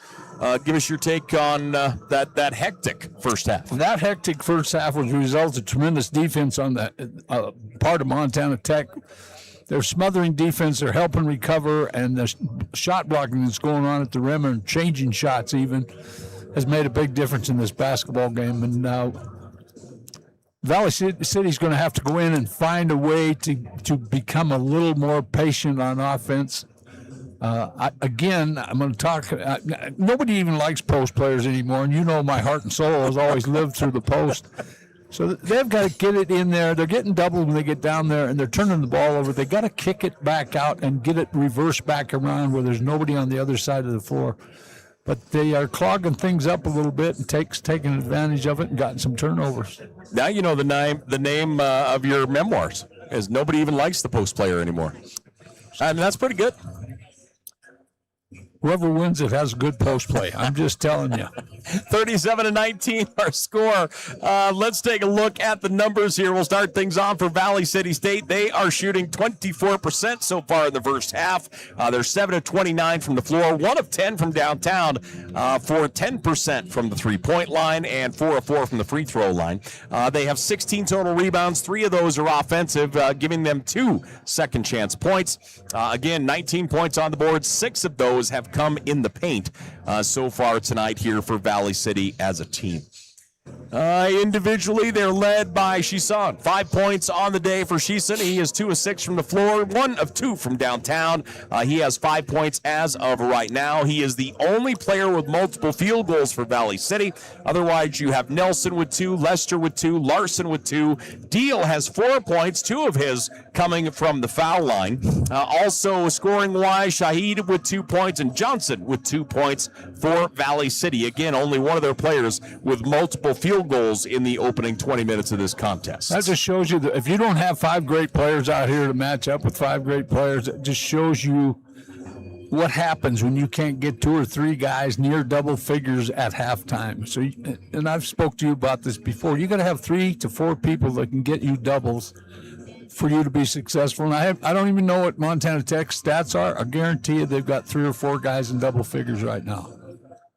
Give us your take on that hectic first half. That hectic first half was a result of tremendous defense on that part of Montana Tech. They're smothering defense. They're helping recover, and the shot blocking that's going on at the rim and changing shots even has made a big difference in this basketball game. And now Valley City's going to have to go in and find a way to become a little more patient on offense. I'm going to talk. Nobody even likes post players anymore, and you know my heart and soul has always lived through the post. So they've got to get it in there. They're getting doubled when they get down there, and they're turning the ball over. They've got to kick it back out and get it reversed back around where there's nobody on the other side of the floor. But they are clogging things up a little bit and taking advantage of it and gotten some turnovers. Now you know the name of your memoirs is nobody even likes the post player anymore. I mean, that's pretty good. Whoever wins it has good post play. I'm just telling you. 37-19 our score. Let's take a look at the numbers here. We'll start things off for Valley City State. They are shooting 24% so far in the first half. They're 7 of 29 from the floor, 1 of 10 from downtown, for 10% from the three-point line, and 4 of 4 from the free throw line. They have 16 total rebounds. 3 of those are offensive, giving them 2 second chance points. Again, 19 points on the board. 6 of those have come in the paint so far tonight here for Valley City as a team. Individually, they're led by Shisan. 5 points on the day for Shisan. He is 2 of 6 from the floor, 1 of 2 from downtown. He has 5 points as of right now. He is the only player with multiple field goals for Valley City. Otherwise, you have Nelson with 2, Lester with 2, Larson with 2. Deal has 4 points, 2 of his coming from the foul line. Also, scoring-wise, Shahid with 2 points and Johnson with 2 points for Valley City. Again, only one of their players with multiple field goals in the opening 20 minutes of this contest. That just shows you that if you don't have 5 great players out here to match up with 5 great players, it just shows you what happens when you can't get 2 or 3 guys near double figures at halftime. So, and I've spoke to you about this before. You got to have 3 to 4 people that can get you doubles for you to be successful. And I don't even know what Montana Tech's stats are. I guarantee you they've got 3 or 4 guys in double figures right now.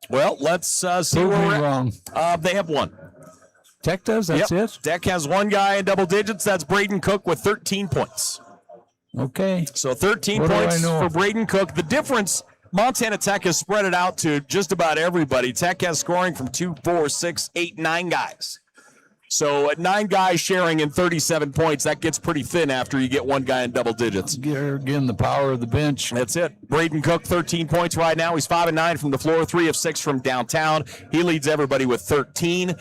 Well, let's see Prove where me we're at. wrong. They have 1. Tech does? That's Yep. it? Tech has 1 guy in double digits. That's Braden Cook with 13 points. Okay. So 13 What do I points know? for Braden Cook. The difference, Montana Tech has spread it out to just about everybody. Tech has scoring from 2, 4, 6, 8, 9 guys. So at 9 guys sharing in 37 points, that gets pretty thin after you get 1 guy in double digits. Again, the power of the bench. That's it. Braden Cook, 13 points right now. He's 5 of 9 from the floor, 3 of 6 from downtown. He leads everybody with 13.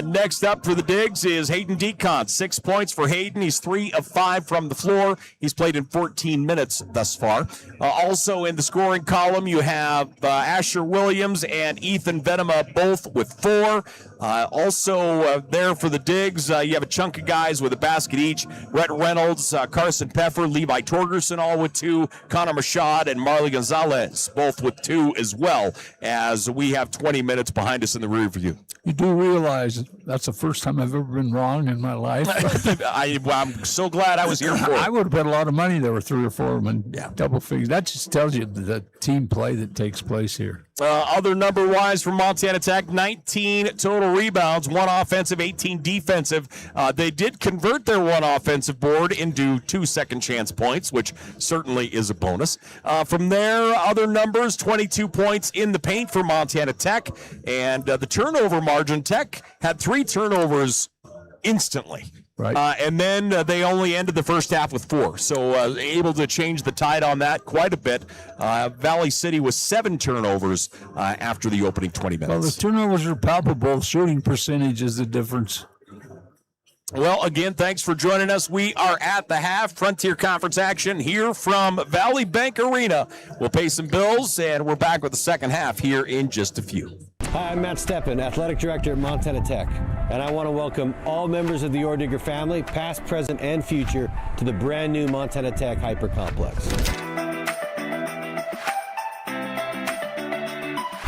Next up for the Digs is Hayden Decon. 6 points for Hayden. He's 3 of 5 from the floor. He's played in 14 minutes thus far. Also in the scoring column, you have Asher Williams and Ethan Venema, both with 4. Also there for the Digs, you have a chunk of guys with a basket each. Rhett Reynolds, Carson Peffer, Levi Torgerson, all with 2. Connor Machad and Marley Gonzalez, both with 2 as well, as we have 20 minutes behind us in the rear view. You do realize that's the first time I've ever been wrong in my life. I'm so glad I was here for I it. would have bet a lot of money there were 3 or 4 of them in double figures. That just tells you the team play that takes place here. Other number-wise from Montana Tech, 19 total rebounds, 1 offensive, 18 defensive. They did convert their 1 offensive board into 2 second-chance points, which certainly is a bonus. From there, other numbers, 22 points in the paint for Montana Tech. And the turnover margin, Tech had 3 turnovers instantly. Right. And then they only ended the first half with 4. So able to change the tide on that quite a bit. Valley City was 7 turnovers after the opening 20 minutes. Well, the turnovers are palpable. Shooting percentage is the difference. Well, again, thanks for joining us. We are at the half Frontier Conference action here from Valley Bank Arena. We'll pay some bills, and we're back with the second half here in just a few. Hi, I'm Matt Steppen, Athletic Director at Montana Tech, and I want to welcome all members of the Orediggers family, past, present, and future, to the brand new Montana Tech Hyper Complex.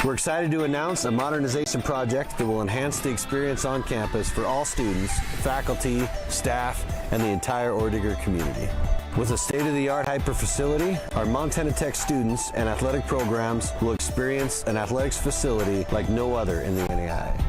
We're excited to announce a modernization project that will enhance the experience on campus for all students, faculty, staff, and the entire Orediggers community. With a state-of-the-art hyper facility, our Montana Tech students and athletic programs will experience an athletics facility like no other in the NAIA.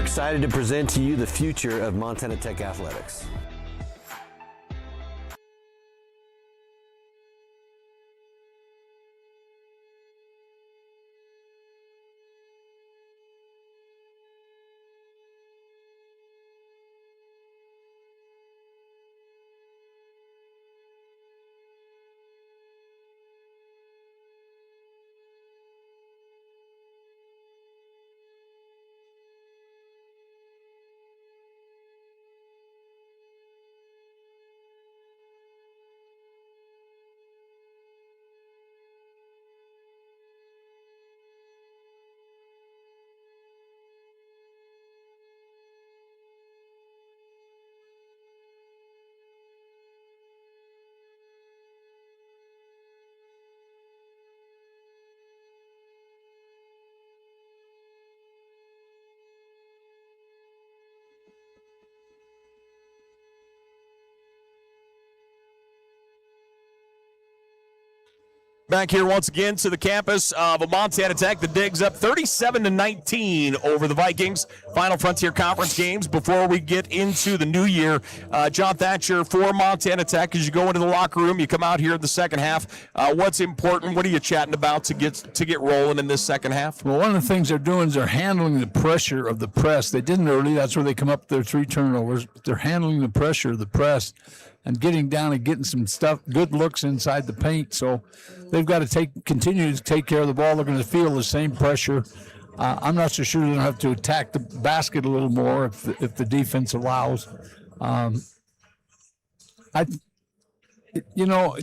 Excited to present to you the future of Montana Tech athletics. Back here once again to the campus of Montana Tech. The Digs up 37-19 over the Vikings. Final Frontier Conference games before we get into the new year. John Thatcher for Montana Tech. As you go into the locker room, you come out here in the second half. What's important? What are you chatting about to get rolling in this second half? Well, one of the things they're doing is they're handling the pressure of the press. They didn't early. That's where they come up with their 3 turnovers. But they're handling the pressure of the press and getting down and getting some stuff, good looks inside the paint. So they've got to continue to take care of the ball. They're going to feel the same pressure. I'm not so sure they're going to have to attack the basket a little more if the defense allows.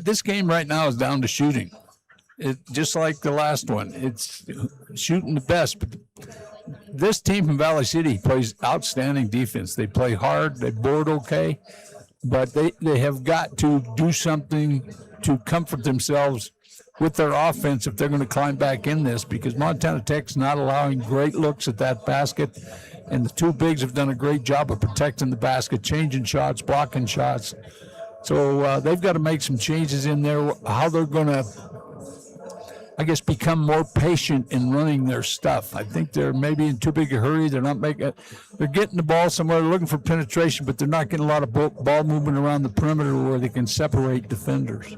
This game right now is down to shooting. Just like the last one, it's shooting the best. But this team from Valley City plays outstanding defense. They play hard. They board okay. But they have got to do something to comfort themselves with their offense if they're going to climb back in this, because Montana Tech's not allowing great looks at that basket, and the 2 bigs have done a great job of protecting the basket, changing shots, blocking shots. So they've got to make some changes in there, how they're going to, I guess, become more patient in running their stuff. I think they're maybe in too big a hurry. They're not making. They're getting the ball somewhere, looking for penetration, but they're not getting a lot of ball movement around the perimeter where they can separate defenders.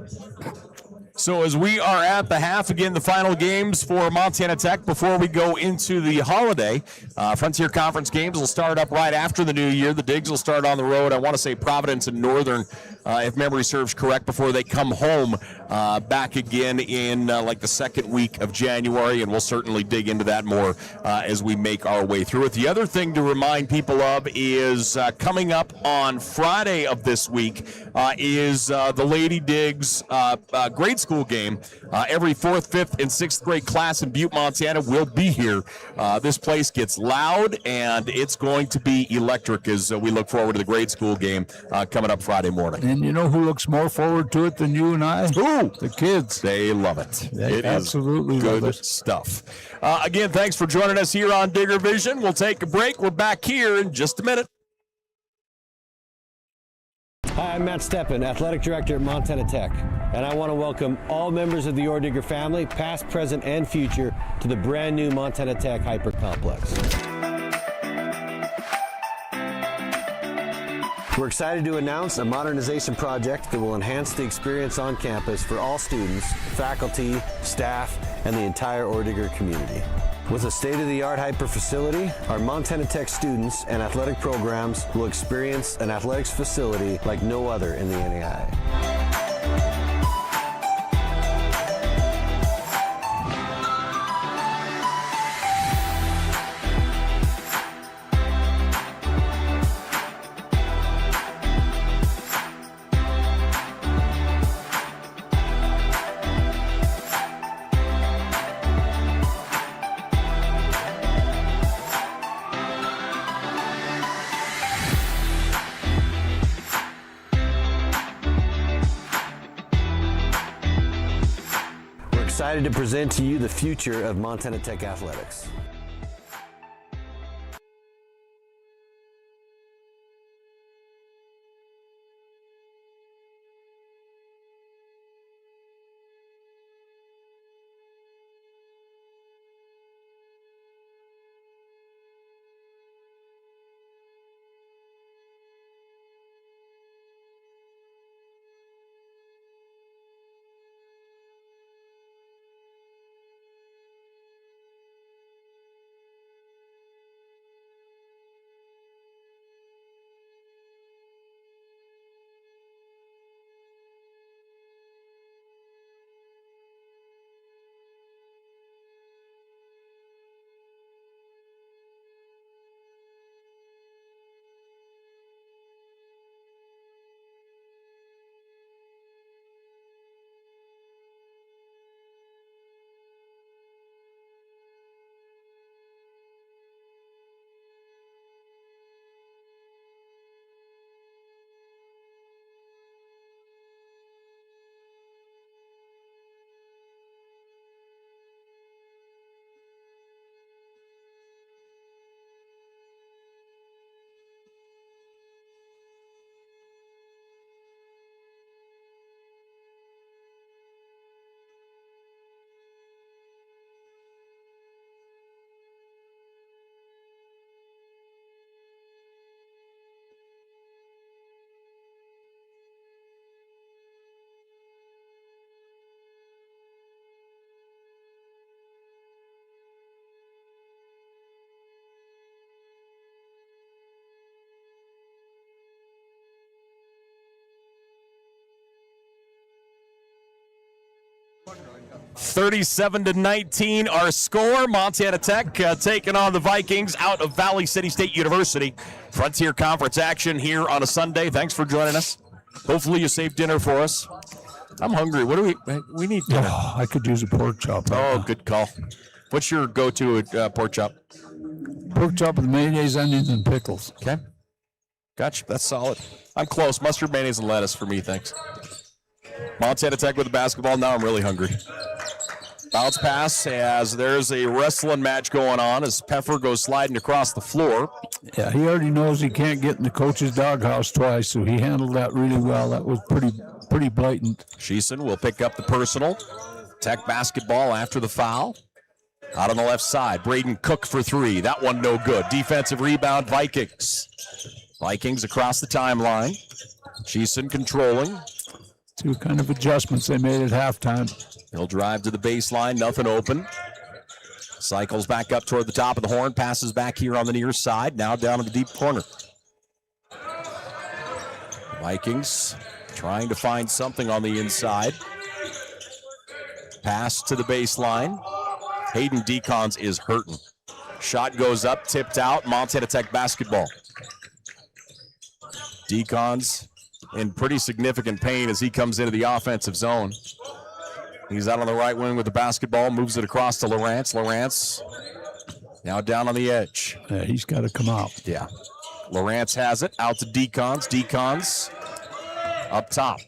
So as we are at the half, again, the final games for Montana Tech before we go into the holiday. Frontier Conference games will start up right after the new year. The Digs will start on the road. I want to say Providence and Northern, if memory serves correct, before they come home back again in like the second week of January, and we'll certainly dig into that more as we make our way through it. The other thing to remind people of is coming up on Friday of this week is the Lady Digs grade school game. Every 4th, 5th, and 6th grade class in Butte, Montana will be here. This place gets loud, and it's going to be electric as we look forward to the grade school game coming up Friday morning. And you know who looks more forward to it than you and I? Who? The kids. They love it. It absolutely is good love it. stuff. Again, thanks for joining us here on Digger Vision. We'll take a break. We're back here in just a minute. Hi, I'm Matt Steppen, Athletic Director at Montana Tech, and I want to welcome all members of the Orediggers family, past, present, and future, to the brand new Montana Tech Hyper Complex. We're excited to announce a modernization project that will enhance the experience on campus for all students, faculty, staff, and the entire Orediggers community. With a state-of-the-art hyper facility, our Montana Tech students and athletic programs will experience an athletics facility like no other in the NAIA. Excited to present to you the future of Montana Tech athletics. 37-19 our score. Montana Tech taking on the Vikings out of Valley City State University. Frontier Conference action here on a Sunday. Thanks for joining us. Hopefully you saved dinner for us. I'm hungry. What do we need dinner? Oh, I could use a pork chop. Oh, good call. What's your go-to pork chop? Pork chop with mayonnaise, onions, and pickles. Okay. Gotcha. That's solid. I'm close. Mustard, mayonnaise, and lettuce for me, thanks. Montana Tech with the basketball. Now I'm really hungry. Bounce pass as there's a wrestling match going on as Peffer goes sliding across the floor. Yeah, he already knows he can't get in the coach's doghouse twice, so he handled that really well. That was pretty blatant. Sheeson will pick up the personal. Tech basketball after the foul. Out on the left side, Braden Cook for three. That one no good. Defensive rebound, Vikings. Vikings across the timeline. Sheeson controlling. Two kind of adjustments they made at halftime. He'll drive to the baseline, nothing open. Cycles back up toward the top of the horn, passes back here on the near side, now down in the deep corner. Vikings trying to find something on the inside. Pass to the baseline. Hayden Decons is hurting. Shot goes up, tipped out, Montana Tech basketball. Decons in pretty significant pain as he comes into the offensive zone. He's out on the right wing with the basketball, moves it across to Lawrence. Lawrence now down on the edge. Yeah, he's got to come out. Yeah. Lawrence has it, out to Decons. Decons up top.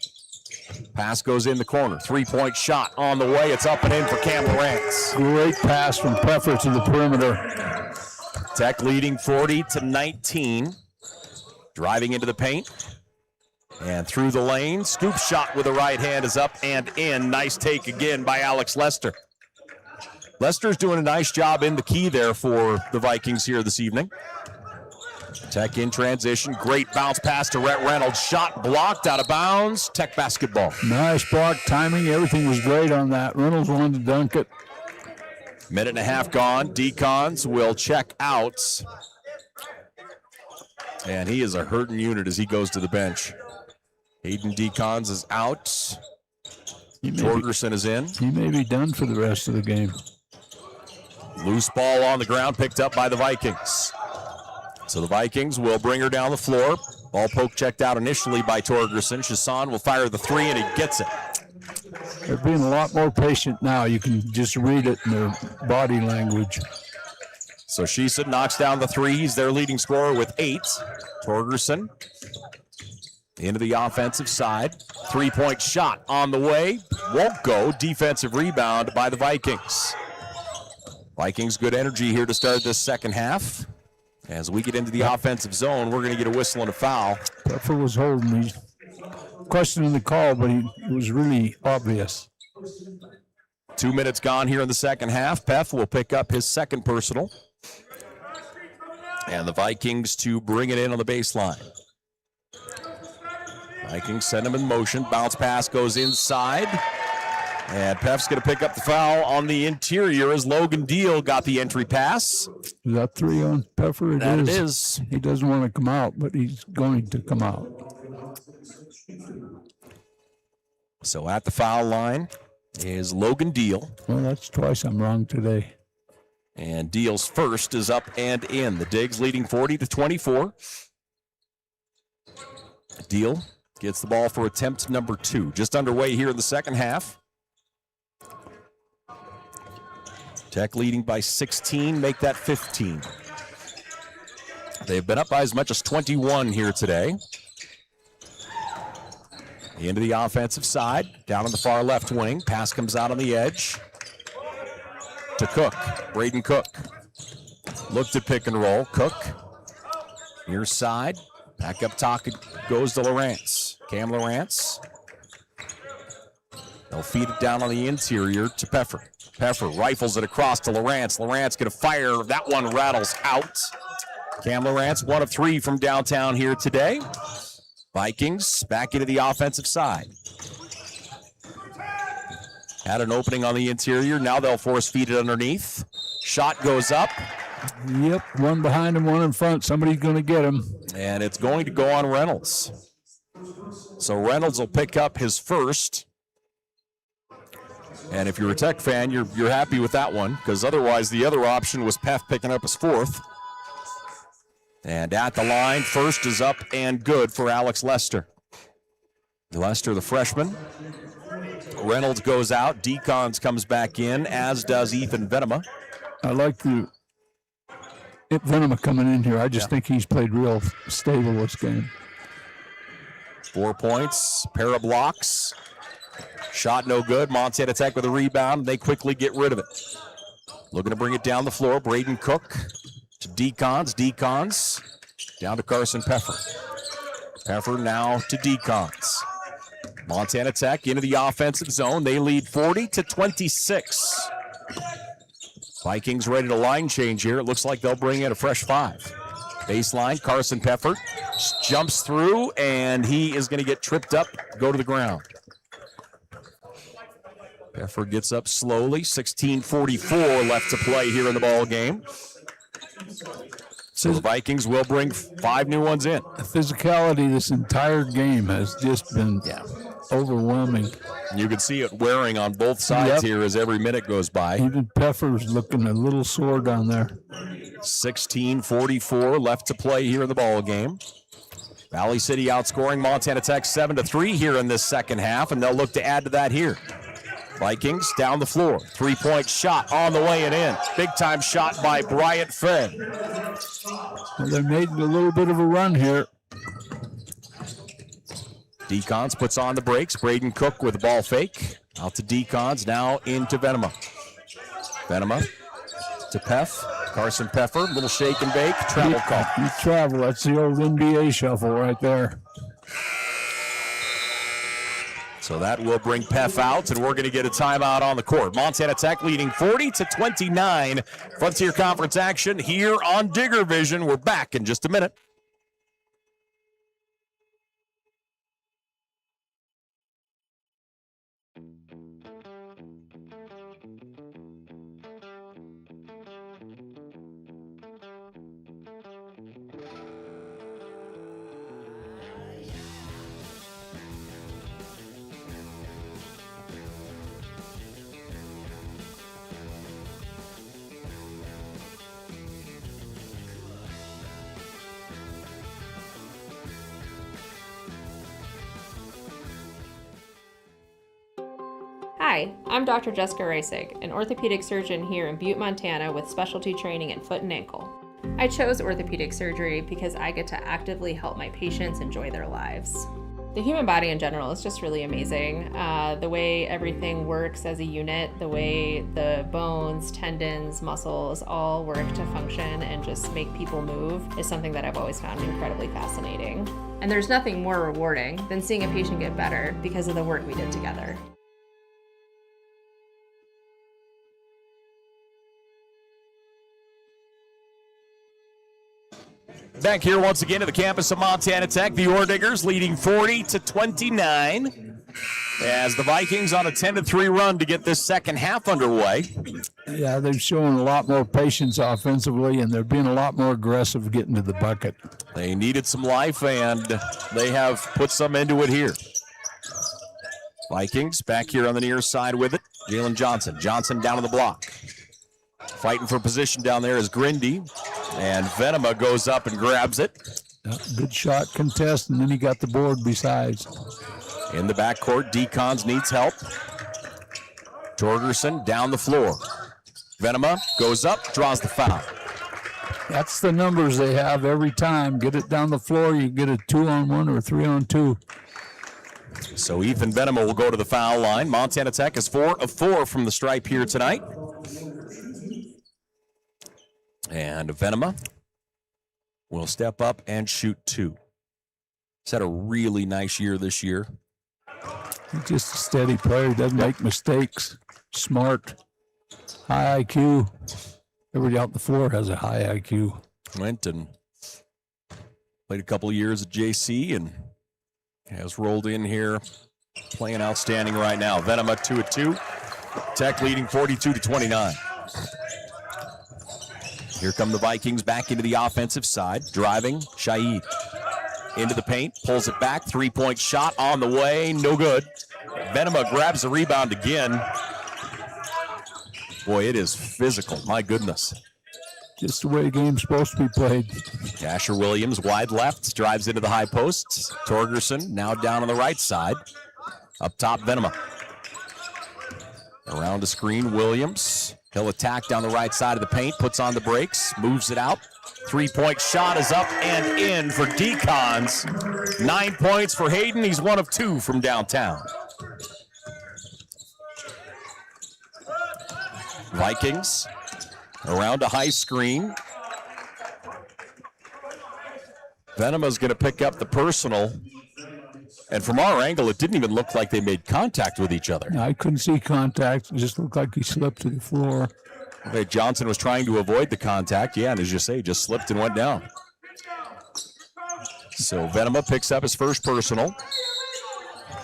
Pass goes in the corner. Three-point shot on the way. It's up and in for Cam Lawrence. Great pass from Peffer to the perimeter. Tech leading 40-19. Driving into the paint. And through the lane. Scoop shot with the right hand is up and in. Nice take again by Alex Lester. Lester's doing a nice job in the key there for the Vikings here this evening. Tech in transition. Great bounce pass to Rhett Reynolds. Shot blocked out of bounds. Tech basketball. Nice block timing. Everything was great on that. Reynolds wanted to dunk it. Minute and a half gone. Decons will check out. And he is a hurting unit as he goes to the bench. Hayden Decons is out. Torgerson is in. He may be done for the rest of the game. Loose ball on the ground picked up by the Vikings. So the Vikings will bring her down the floor. Ball poke checked out initially by Torgerson. Chasson will fire the three, and he gets it. They're being a lot more patient now. You can just read it in their body language. So Sheeson knocks down the three. He's their leading scorer with 8. Torgerson into the offensive side. Three-point shot on the way. Won't go. Defensive rebound by the Vikings. Vikings good energy here to start this second half. As we get into the offensive zone, we're going to get a whistle and a foul. Peffer was holding. He's questioning the call, but it was really obvious. 2 minutes gone here in the second half. Peff will pick up his second personal. And the Vikings to bring it in on the baseline. Vikings send him in motion. Bounce pass goes inside. And Peff's going to pick up the foul on the interior as Logan Deal got the entry pass. Is that 3 on Peffer? It is. He doesn't want to come out, but he's going to come out. So at the foul line is Logan Deal. Well, that's twice I'm wrong today. And Deal's first is up and in. The Digs leading 40-24. Deal gets the ball for attempt number 2. Just underway here in the second half. Tech leading by 16, make that 15. They've been up by as much as 21 here today. Into the offensive side, down on the far left wing. Pass comes out on the edge to Cook, Braden Cook. Looked at pick and roll, Cook. Near side, back up top goes to Lawrence. Cam Lawrence. They'll feed it down on the interior to Peffer. Peffer rifles it across to Lawrence. Lawrence going to fire. That one rattles out. Cam Lawrence, 1 of 3 from downtown here today. Vikings back into the offensive side. Had an opening on the interior. Now they'll force feed it underneath. Shot goes up. Yep, one behind him, one in front. Somebody's going to get him. And it's going to go on Reynolds. So Reynolds will pick up his first. And if you're a Tech fan, you're happy with that one, because otherwise the other option was Pef picking up his fourth. And at the line, first is up and good for Alex Lester. Lester, the freshman. Reynolds goes out. Decons comes back in, as does Ethan Venema. I like Venema coming in here. I just think he's played real stable this game. 4 points, pair of blocks. Shot no good. Montana Tech with a rebound. They quickly get rid of it. Looking to bring it down the floor. Braden Cook to Decons. Decons down to Carson Peffer. Peffer now to Decons. Montana Tech into the offensive zone. They lead 40-26. Vikings ready to line change here. It looks like they'll bring in a fresh 5. Baseline, Carson Peffer jumps through, and he is going to get tripped up, go to the ground. Peffer gets up slowly. 16:44 left to play here in the ball game. So the Vikings will bring 5 new ones in. The physicality this entire game has just been overwhelming. You can see it wearing on both sides here as every minute goes by. Even Peffer's looking a little sore down there. 16:44 left to play here in the ball game. Valley City outscoring Montana Tech 7-3 here in this second half, and they'll look to add to that here. Vikings down the floor. 3-point shot on the way and in. Big time shot by Bryant Fenn. Well, they made a little bit of a run here. Decons puts on the brakes. Braden Cook with the ball fake. Out to Decons, now into Venema. Venema to Peff. Carson Peffer, little shake and bake. Travel call. You travel. That's the old NBA shuffle right there. So that will bring Peff out, and we're going to get a timeout on the court. Montana Tech leading 40-29. Frontier Conference action here on Digger Vision. We're back in just a minute. Hi, I'm Dr. Jessica Reisig, an orthopedic surgeon here in Butte, Montana with specialty training in foot and ankle. I chose orthopedic surgery because I get to actively help my patients enjoy their lives. The human body in general is just really amazing. The way everything works as a unit, the way the bones, tendons, muscles all work to function and just make people move is something that I've always found incredibly fascinating. And there's nothing more rewarding than seeing a patient get better because of the work we did together. Back here once again at the campus of Montana Tech, the Orediggers leading 40-29 as the Vikings on a 10-3 run to get this second half underway. Yeah, they've shown a lot more patience offensively, and they're being a lot more aggressive getting to the bucket. They needed some life, and they have put some into it here. Vikings back here on the near side with it. Jalen Johnson. Johnson down on the block. Fighting for position down there is Grindy, and Venema goes up and grabs it. Good shot contest, and then he got the board besides. In the backcourt, Decons needs help. Torgerson down the floor. Venema goes up, draws the foul. That's the numbers they have every time. Get it down the floor, you get a 2-on-1 or a 3-on-2. So Ethan Venema will go to the foul line. Montana Tech is 4 of 4 from the stripe here tonight. And Venema will step up and shoot 2. He's had a really nice year this year. He's just a steady player. He doesn't make mistakes. Smart. High IQ. Everybody out the floor has a high IQ. Went and played a couple of years at JC and has rolled in here playing outstanding right now. Venema 2 of 2. Tech leading 42-29. Here come the Vikings back into the offensive side. Driving, Shaid. Into the paint, pulls it back. 3-point shot on the way, no good. Venema grabs the rebound again. Boy, it is physical. My goodness. Just the way the game's supposed to be played. Asher Williams, wide left, drives into the high post. Torgerson now down on the right side. Up top, Venema. Around the screen, Williams. He'll attack down the right side of the paint, puts on the brakes, moves it out. Three-point shot is up and in for Decons. 9 points for Hayden. He's one of two from downtown. Vikings around a high screen. Venema's going to pick up the personal. And from our angle, it didn't even look like they made contact with each other. I couldn't see contact. It just looked like he slipped to the floor. Okay, Johnson was trying to avoid the contact. Yeah, and as you say, just slipped and went down. So Venema picks up his first personal.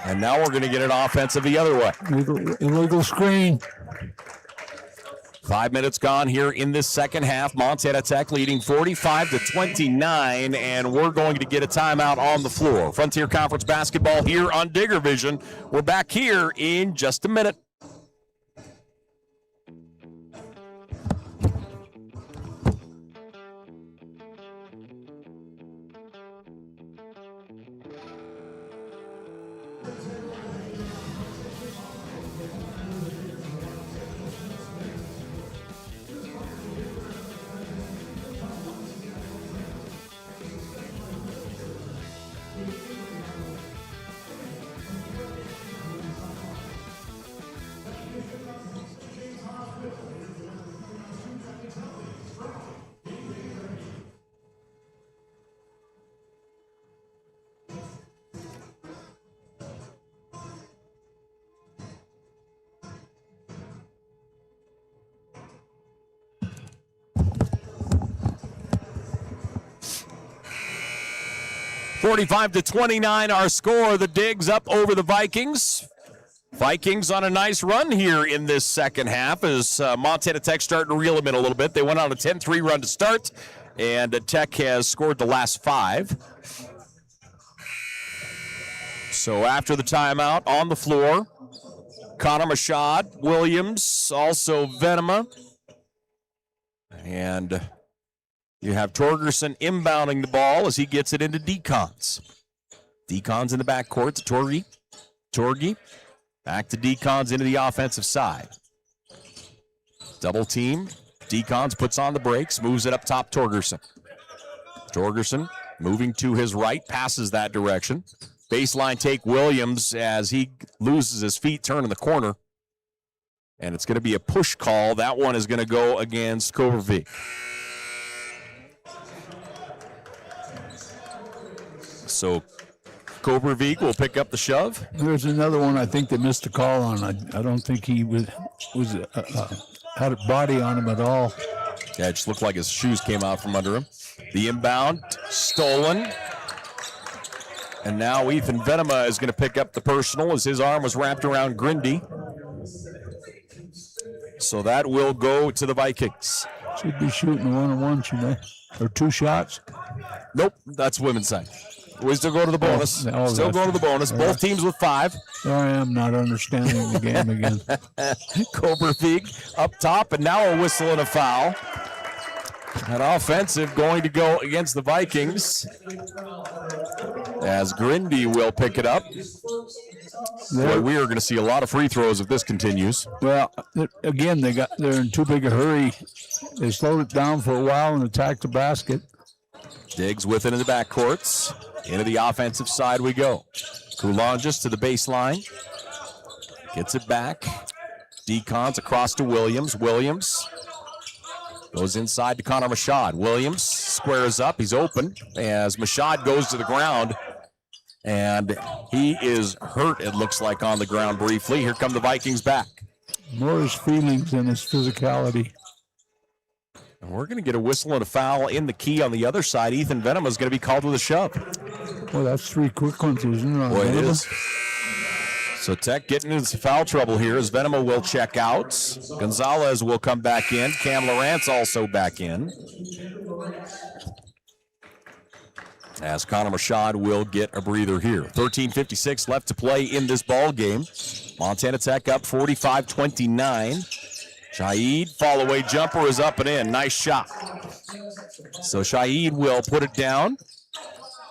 And now we're going to get an offensive the other way. Illegal screen. 5 minutes gone here in this second half. Montana Tech leading 45-29, and we're going to get a timeout on the floor. Frontier Conference basketball here on Digger Vision. We're back here in just a minute. (45-29) our score. The Digs up over the Vikings. Vikings on a nice run here in this second half as Montana Tech starting to reel them in a little bit. They went on a 10-3 run to start, and Tech has scored the last 5. So after the timeout, on the floor, Connor Mashad, Williams, also Venema, and you have Torgerson inbounding the ball as he gets it into Decons. Decons in the backcourt to Torgy. Back to Decons into the offensive side. Double team. Decons puts on the brakes, moves it up top Torgerson. Torgerson moving to his right, passes that direction. Baseline take Williams as he loses his feet, turning the corner. And it's going to be a push call. That one is going to go against Kobervik. So Kobervik will pick up the shove. There's another one I think they missed a call on. I don't think he had a body on him at all. Yeah, it just looked like his shoes came out from under him. The inbound, stolen. And now Ethan Venema is going to pick up the personal as his arm was wrapped around Grindy. So that will go to the Vikings. Should be shooting a one-on-one, shouldn't they? Or 2 shots? Nope, that's women's side. We still go to the bonus. Still going to the bonus. Both teams with 5. There I am not understanding the game again. Kobervik up top, and now a whistle and a foul. An offensive going to go against the Vikings as Grindy will pick it up. Boy, we are going to see a lot of free throws if this continues. Well, again, they're in too big a hurry. They slowed it down for a while and attacked the basket. Diggs with it in the backcourts. Into the offensive side we go. Kulonges to the baseline. Gets it back. Decons across to Williams. Williams goes inside to Connor Mashad. Williams squares up. He's open as Mashad goes to the ground. And he is hurt, it looks like, on the ground briefly. Here come the Vikings back. More his feelings than his physicality. And we're going to get a whistle and a foul in the key on the other side. Ethan Venema is going to be called with a shove. Well, that's 3 quick ones, isn't it? Boy, it is. So Tech getting into foul trouble here as Venema will check out. Gonzalez will come back in. Cam Lawrence also back in. As Connor Mashad will get a breather here. 13:56 left to play in this ball game. Montana Tech up 45-29. Shaheed, fall away jumper is up and in. Nice shot. So Shaheed will put it down.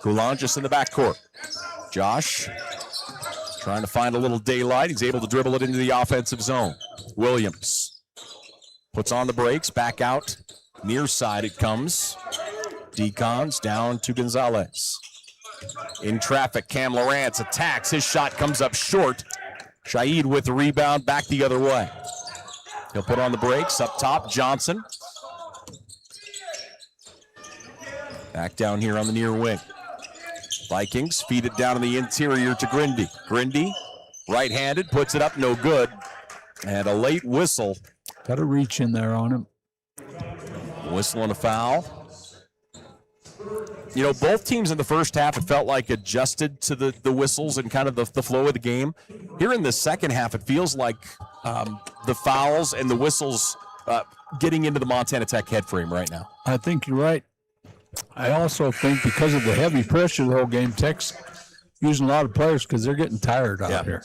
Coulon just in the backcourt. Josh trying to find a little daylight. He's able to dribble it into the offensive zone. Williams puts on the brakes, back out. Near side it comes. Decons down to Gonzalez. In traffic, Cam Lawrence attacks. His shot comes up short. Shaheed with the rebound, back the other way. He'll put on the brakes. Up top, Johnson. Back down here on the near wing. Vikings feed it down in the interior to Grindy. Grindy, right-handed, puts it up, no good. And a late whistle. Got to reach in there on him. Whistle and a foul. You know, both teams in the first half, it felt like adjusted to the whistles and kind of the flow of the game. Here in the second half, it feels like the fouls and the whistles getting into the Montana Tech head frame right now. I think you're right. I also think because of the heavy pressure the whole game, Tech's using a lot of players because they're getting tired out here.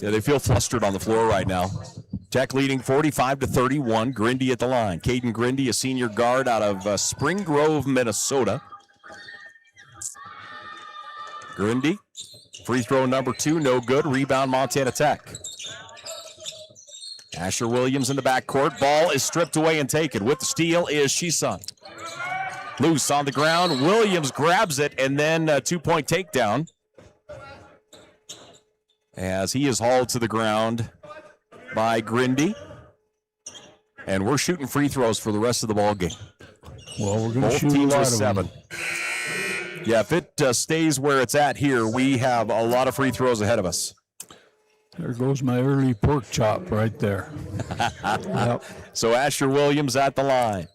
Yeah, they feel flustered on the floor right now. Tech leading 45-31. Grindy at the line. Caden Grindy, a senior guard out of Spring Grove, Minnesota. Grindy, free throw number 2, no good. Rebound, Montana Tech. Asher Williams in the backcourt. Ball is stripped away and taken. With the steal is Shisun. Loose on the ground. Williams grabs it, and then a 2-point takedown as he is hauled to the ground by Grindy. And we're shooting free throws for the rest of the ball game. Well, we're going to shoot Both teams a lot with of 7. them. Yeah, if it stays where it's at here, we have a lot of free throws ahead of us. There goes my early pork chop right there. Yep. So Asher Williams at the line.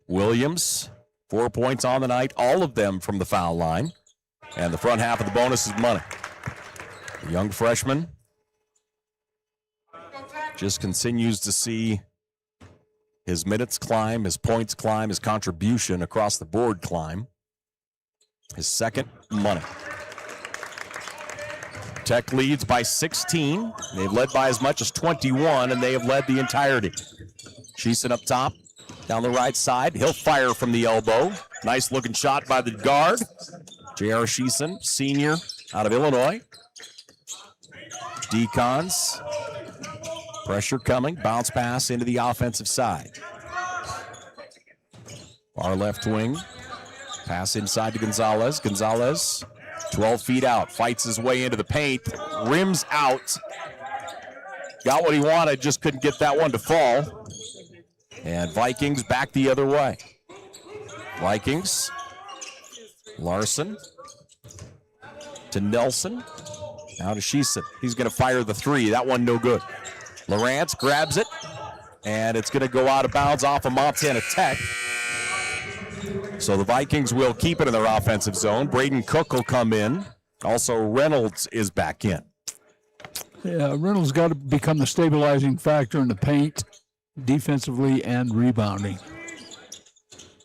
Williams, 4 points on the night, all of them from the foul line. And the front half of the bonus is money. The young freshman just continues to see his minutes climb, his points climb, his contribution across the board climb. His second money. Tech leads by 16. They've led by as much as 21, and they have led the entirety. Sheeson up top, down the right side. He'll fire from the elbow. Nice looking shot by the guard. J.R. Sheeson, senior out of Illinois. Decons. Pressure coming. Bounce pass into the offensive side. Far left wing. Pass inside to Gonzalez. Gonzalez, 12 feet out. Fights his way into the paint. Rims out. Got what he wanted, just couldn't get that one to fall. And Vikings back the other way. Vikings. Larson to Nelson. Now to Sheeson. He's going to fire the 3. That one no good. Lawrence grabs it, and it's going to go out of bounds off of Montana Tech. So the Vikings will keep it in their offensive zone. Braden Cook will come in. Also, Reynolds is back in. Yeah, Reynolds got to become the stabilizing factor in the paint, defensively and rebounding.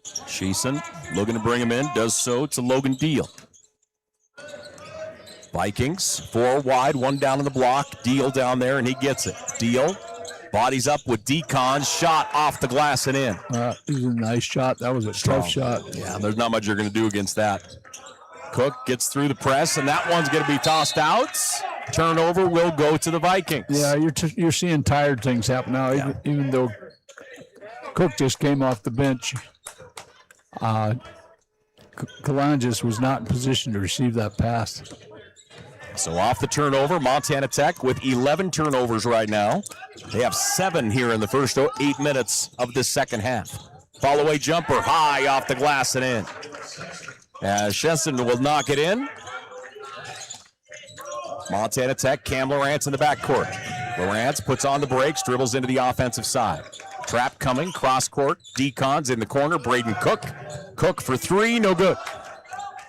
Sheeson looking to bring him in, does so to Logan Deal. Vikings, 4 wide, 1 down in the block. Deal down there, and he gets it. Deal bodies up with Decon, shot off the glass and in. It was a nice shot. That was a tough shot. Yeah, there's not much you're going to do against that. Cook gets through the press, and that one's going to be tossed out. Turnover will go to the Vikings. Yeah, you're seeing tired things happen now, even though Cook just came off the bench. Kalanges was not in position to receive that pass. So off the turnover, Montana Tech with 11 turnovers right now. They have 7 here in the first 8 minutes of this second half. Follow-away jumper high off the glass and in. As Sheeson will knock it in. Montana Tech, Cam Lawrence in the backcourt. Lawrence puts on the brakes, dribbles into the offensive side. Trap coming, cross court. Decons in the corner. Braden Cook. Cook for 3, no good.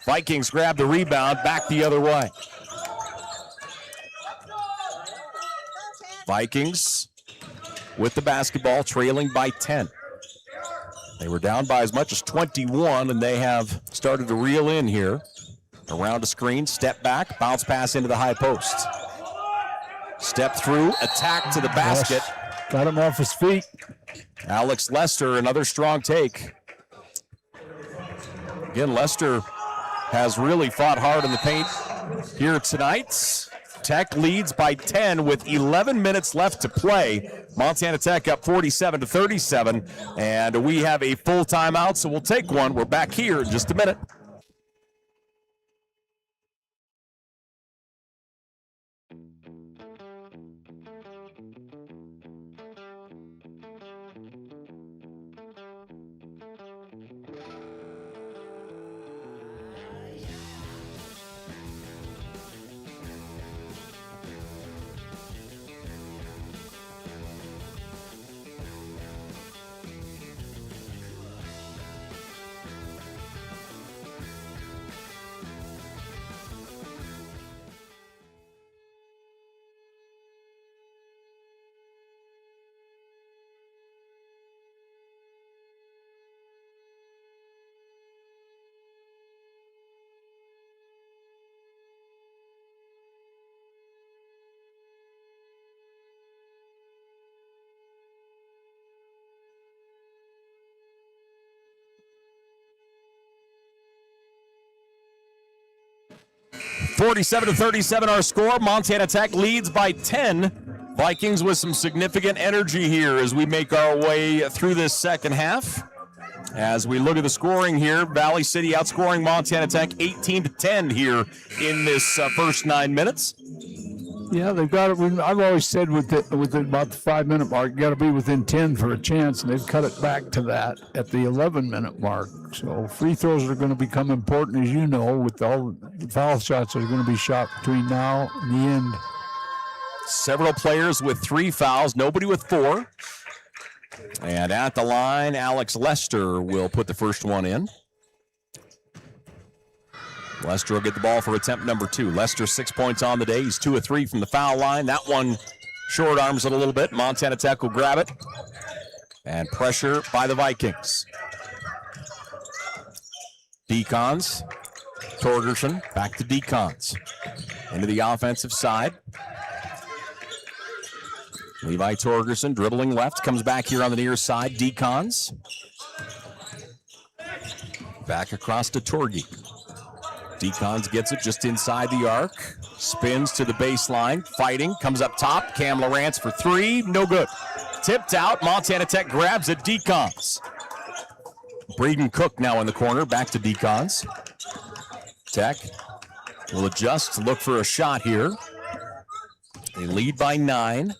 Vikings grab the rebound, back the other way. Vikings with the basketball, trailing by 10. They were down by as much as 21, and they have started to reel in here. Around a screen, step back, bounce pass into the high post. Step through, attack to the basket. Yes. Got him off his feet. Alex Lester, another strong take. Again, Lester has really fought hard in the paint here tonight. Tech leads by 10 with 11 minutes left to play. Montana Tech up 47-37, and we have a full timeout, so we'll take one. We're back here in just a minute. (47-37) our score. Montana Tech leads by 10. Vikings with some significant energy here as we make our way through this second half. As we look at the scoring here, Valley City outscoring Montana Tech 18-10 here in this first 9 minutes. Yeah, they've got it. I've always said with about the 5-minute mark, you got to be within 10 for a chance, and they've cut it back to that at the 11-minute mark. So free throws are going to become important, as you know, with all the foul shots that are going to be shot between now and the end. Several players with 3 fouls, nobody with 4. And at the line, Alex Lester will put the first one in. Lester will get the ball for attempt number 2. Lester 6 points on the day. He's 2 of 3 from the foul line. That one short arms it a little bit. Montana Tech will grab it. And pressure by the Vikings. Decons. Torgerson back to Decons. Into the offensive side. Levi Torgerson dribbling left. Comes back here on the near side. Decons. Back across to Torgy. Decons gets it just inside the arc. Spins to the baseline. Fighting. Comes up top. Cam Lawrence for 3. No good. Tipped out. Montana Tech grabs it. Decons. Braden Cook now in the corner. Back to Decons. Tech will adjust to look for a shot here. They lead by 9.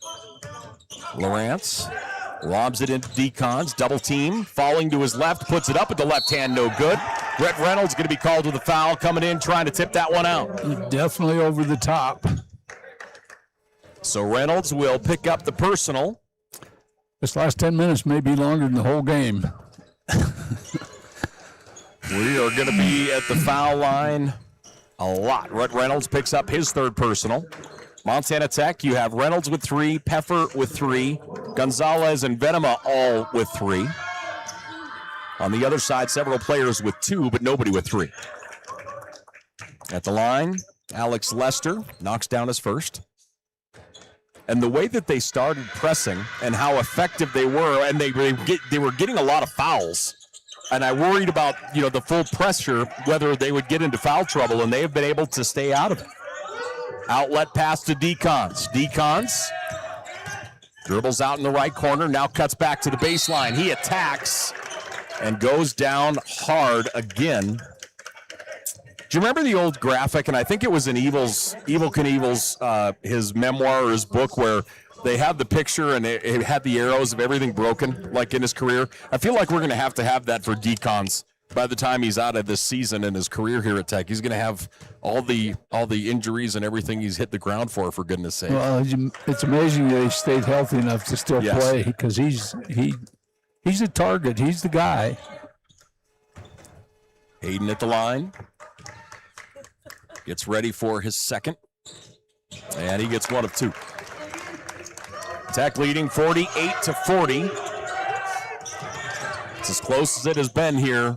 Lawrence lobs it into Decons. Double team. Falling to his left. Puts it up with the left hand. No good. Brett Reynolds going to be called with a foul, coming in, trying to tip that one out. Definitely over the top. So Reynolds will pick up the personal. This last 10 minutes may be longer than the whole game. We are going to be at the foul line a lot. Brett Reynolds picks up his 3rd personal. Montana Tech, you have Reynolds with 3, Peffer with 3, Gonzalez and Venema all with 3. On the other side, several players with 2, but nobody with 3. At the line, Alex Lester knocks down his first. And the way that they started pressing and how effective they were, and they were getting a lot of fouls. And I worried about, the full pressure, whether they would get into foul trouble, and they have been able to stay out of it. Outlet pass to Decons. Decons dribbles out in the right corner, now cuts back to the baseline. He attacks and goes down hard again. Do you remember the old graphic? And I think it was in Evel Knievel's his memoir or his book, where they have the picture and it had the arrows of everything broken, like in his career. I feel like we're going to have that for Decons by the time he's out of this season in his career here at Tech. He's going to have all the injuries and everything he's hit the ground for goodness sake. Well, it's amazing that he stayed healthy enough to still play, because he's a target. He's the guy. Hayden at the line. Gets ready for his second. And he gets 1 of 2. Tech leading 48-40. It's as close as it has been here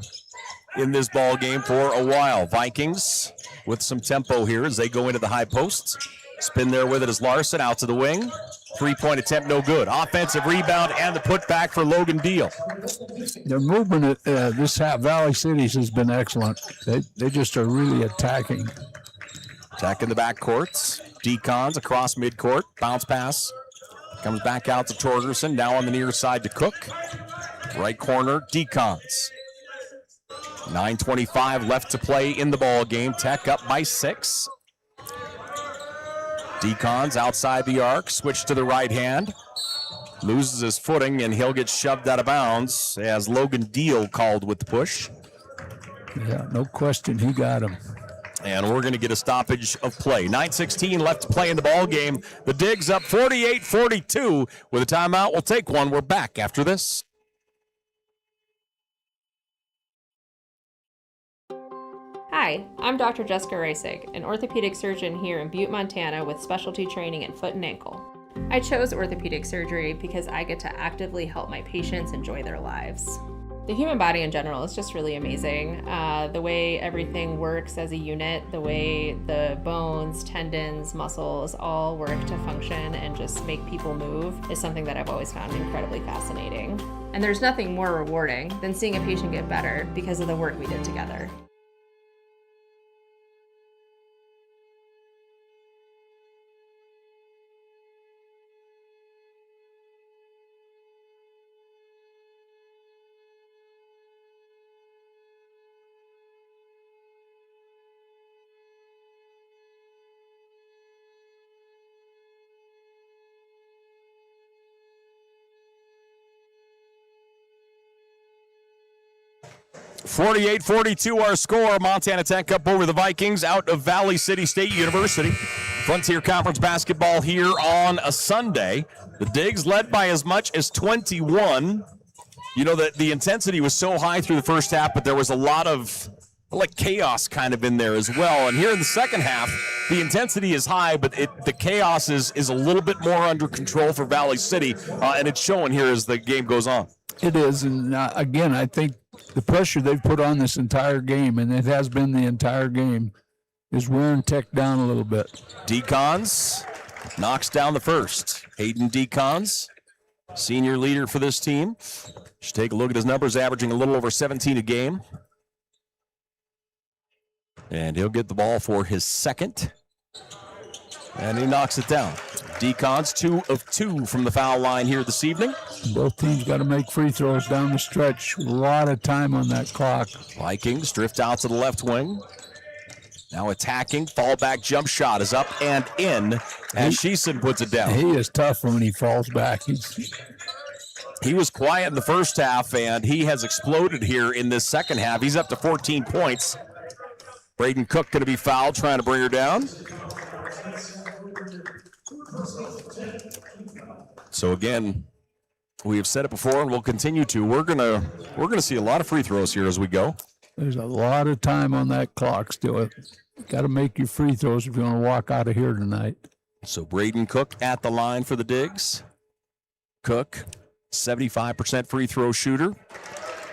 in this ball game for a while. Vikings with some tempo here as they go into the high posts. Spin there with it is Larson out to the wing. 3-point attempt, no good. Offensive rebound and the putback for Logan Deal. Their movement at this half, Valley Cities, has been excellent. They just are really attacking. Attack in the backcourts. Decons across midcourt. Bounce pass. Comes back out to Torgerson. Now on the near side to Cook. Right corner, Decons. 9:25 left to play in the ball game. Tech up by 6. Decons outside the arc. Switch to the right hand. Loses his footing, and he'll get shoved out of bounds as Logan Deal called with the push. Yeah, no question, he got him. And we're going to get a stoppage of play. 9:16 left to play in the ball game. The Digs up 48-42 with a timeout. We'll take one. We're back after this. Hi, I'm Dr. Jessica Reisig, an orthopedic surgeon here in Butte, Montana with specialty training in foot and ankle. I chose orthopedic surgery because I get to actively help my patients enjoy their lives. The human body in general is just really amazing. The way everything works as a unit, the way the bones, tendons, muscles all work to function and just make people move is something that I've always found incredibly fascinating. And there's nothing more rewarding than seeing a patient get better because of the work we did together. .48-42 our score. Montana Tech up over the Vikings out of Valley City State University. Frontier Conference basketball here on a Sunday. The Digs led by as much as 21. You know, the intensity was so high through the first half, but there was a lot of chaos kind of in there as well. And here in the second half, the intensity is high, but the chaos is a little bit more under control for Valley City, and it's showing here as the game goes on. It is, and again, I think the pressure they've put on this entire game, and it has been the entire game, is wearing Tech down a little bit. Decons knocks down the first. Hayden Decons, senior leader for this team. Just take a look at his numbers, averaging a little over 17 a game. And he'll get the ball for his second. And he knocks it down. Decons 2 of 2 from the foul line here this evening. Both teams got to make free throws down the stretch. A lot of time on that clock. Vikings drift out to the left wing. Now attacking. Fallback jump shot is up and in as Sheeson puts it down. He is tough when he falls back. He was quiet in the first half, and he has exploded here in this second half. He's up to 14 points. Braden Cook going to be fouled, trying to bring her down. So again, we have said it before, and we'll continue to. We're gonna see a lot of free throws here as we go. There's a lot of time on that clock still. Got to make your free throws if you want to walk out of here tonight. So Braden Cook at the line for the Digs. Cook, 75% free throw shooter,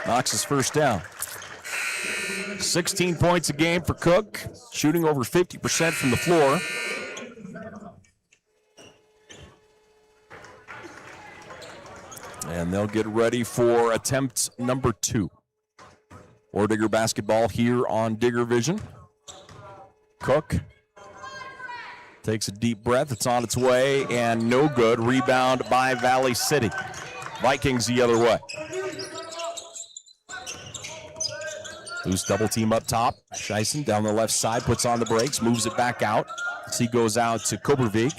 knocks his first down. 16 points a game for Cook, shooting over 50% from the floor. And they'll get ready for attempt number 2. Orediggers basketball here on Digger Vision. Cook takes a deep breath. It's on its way, and no good. Rebound by Valley City. Vikings the other way. Loose double team up top. Scheisen down the left side, puts on the brakes, moves it back out. As he goes out to Kobervig.